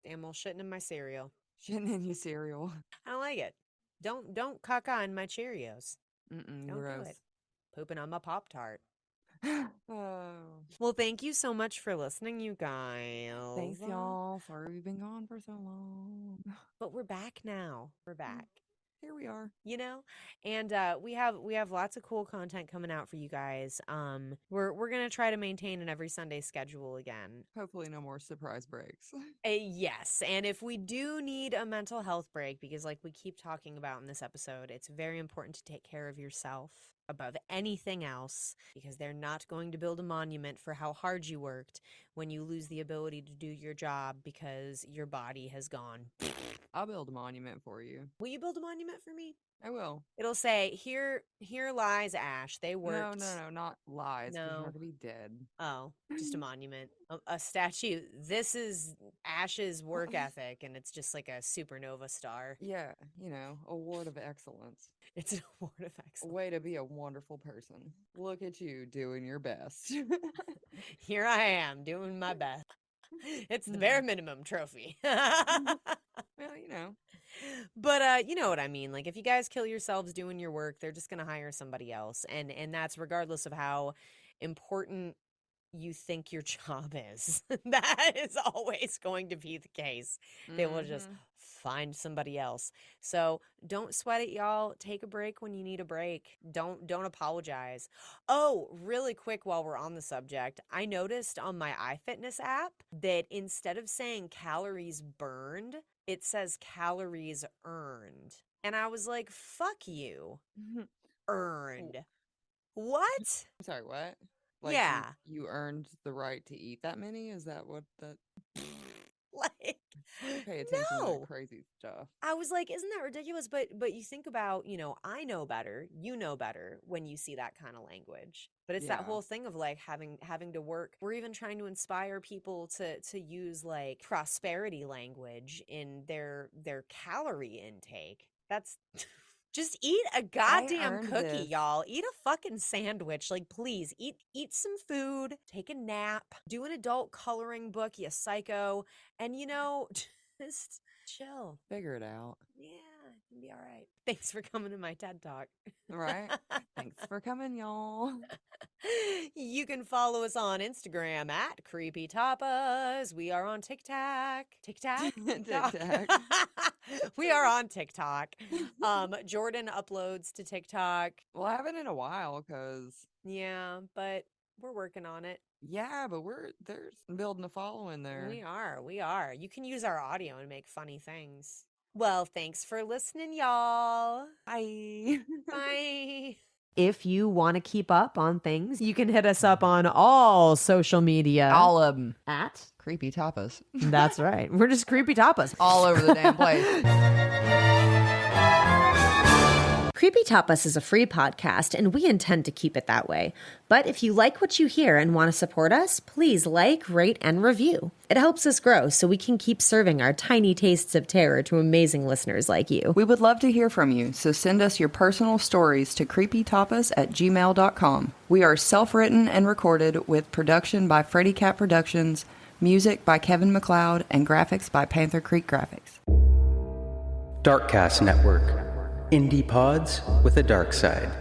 Damn well shitting in my cereal. Shitting in your cereal. I don't like it. Don't caca in my Cheerios. Mm-mm, Don't gross. do it. Pooping on my Pop-Tart. Oh. Well, thank you so much for listening, you guys. Thanks, y'all. Sorry we've been gone for so long. But we're back now. We're back. Here we are. You know, and we have lots of cool content coming out for you guys. We're gonna try to maintain an every Sunday schedule again. Hopefully, no more surprise breaks. Yes, and if we do need a mental health break, because like we keep talking about in this episode, it's very important to take care of yourself above anything else, because they're not going to build a monument for how hard you worked when you lose the ability to do your job because your body has gone. I'll build a monument for you. Will you build a monument for me? I will. It'll say, here lies Ash. They worked. No, not lies. 'Cause No. you're not gonna be dead. Oh, just a monument. A statue. This is Ash's work ethic, and it's just like a supernova star. Yeah, award of excellence. It's an award of A excellence. way to be a wonderful person. Look at you doing your best. Here I am doing my best. It's the bare minimum trophy. Well, But you know what I mean? Like if you guys kill yourselves doing your work, they're just gonna hire somebody else. And that's regardless of how important you think your job is. That is always going to be the case. They will just find somebody else. So don't sweat it, y'all. Take a break when you need a break. Don't apologize. Oh, really quick while we're on the subject, I noticed on my iFitness app that instead of saying calories burned, it says calories earned. And I was like, fuck you. Earned. What? I'm sorry, what? Like Yeah. You earned the right to eat that many? Is that what that Like, pay attention to no. that crazy stuff? I was like, isn't that ridiculous? But you think about, I know better, you know better when you see that kind of language. But it's that Yeah. whole thing of like having to work. We're even trying to inspire people to use like prosperity language in their calorie intake. That's just eat a goddamn earned cookie, this. y'all. Eat a fucking sandwich. Like, please, eat some food, take a nap, do an adult coloring book, you psycho. And, just chill. Figure it out. Yeah, it'll be all right. Thanks for coming to my TED Talk. Right? Thanks for coming, y'all. You can follow us on Instagram at Creepy Tapas. We are on TikTok. TikTok? TikTok. We are on TikTok. Jordan uploads to TikTok. Well, I haven't in a while because Yeah, but we're working on it. yeah, but there's building a following there. We are. You can use our audio and make funny things. Well, thanks for listening, y'all. Bye. Bye. If you want to keep up on things, you can hit us up on all social media. All of them. At? Creepy Tapas. That's right. We're just Creepy Tapas. All over the damn place. Creepy Tapas is a free podcast, and we intend to keep it that way. But if you like what you hear and want to support us, please like, rate, and review. It helps us grow so we can keep serving our tiny tastes of terror to amazing listeners like you. We would love to hear from you, so send us your personal stories to creepytapas@gmail.com. We are self-written and recorded with production by Freddy Cat Productions, Music by Kevin MacLeod and graphics by Panther Creek Graphics. Darkcast Network. Indie pods with a dark side.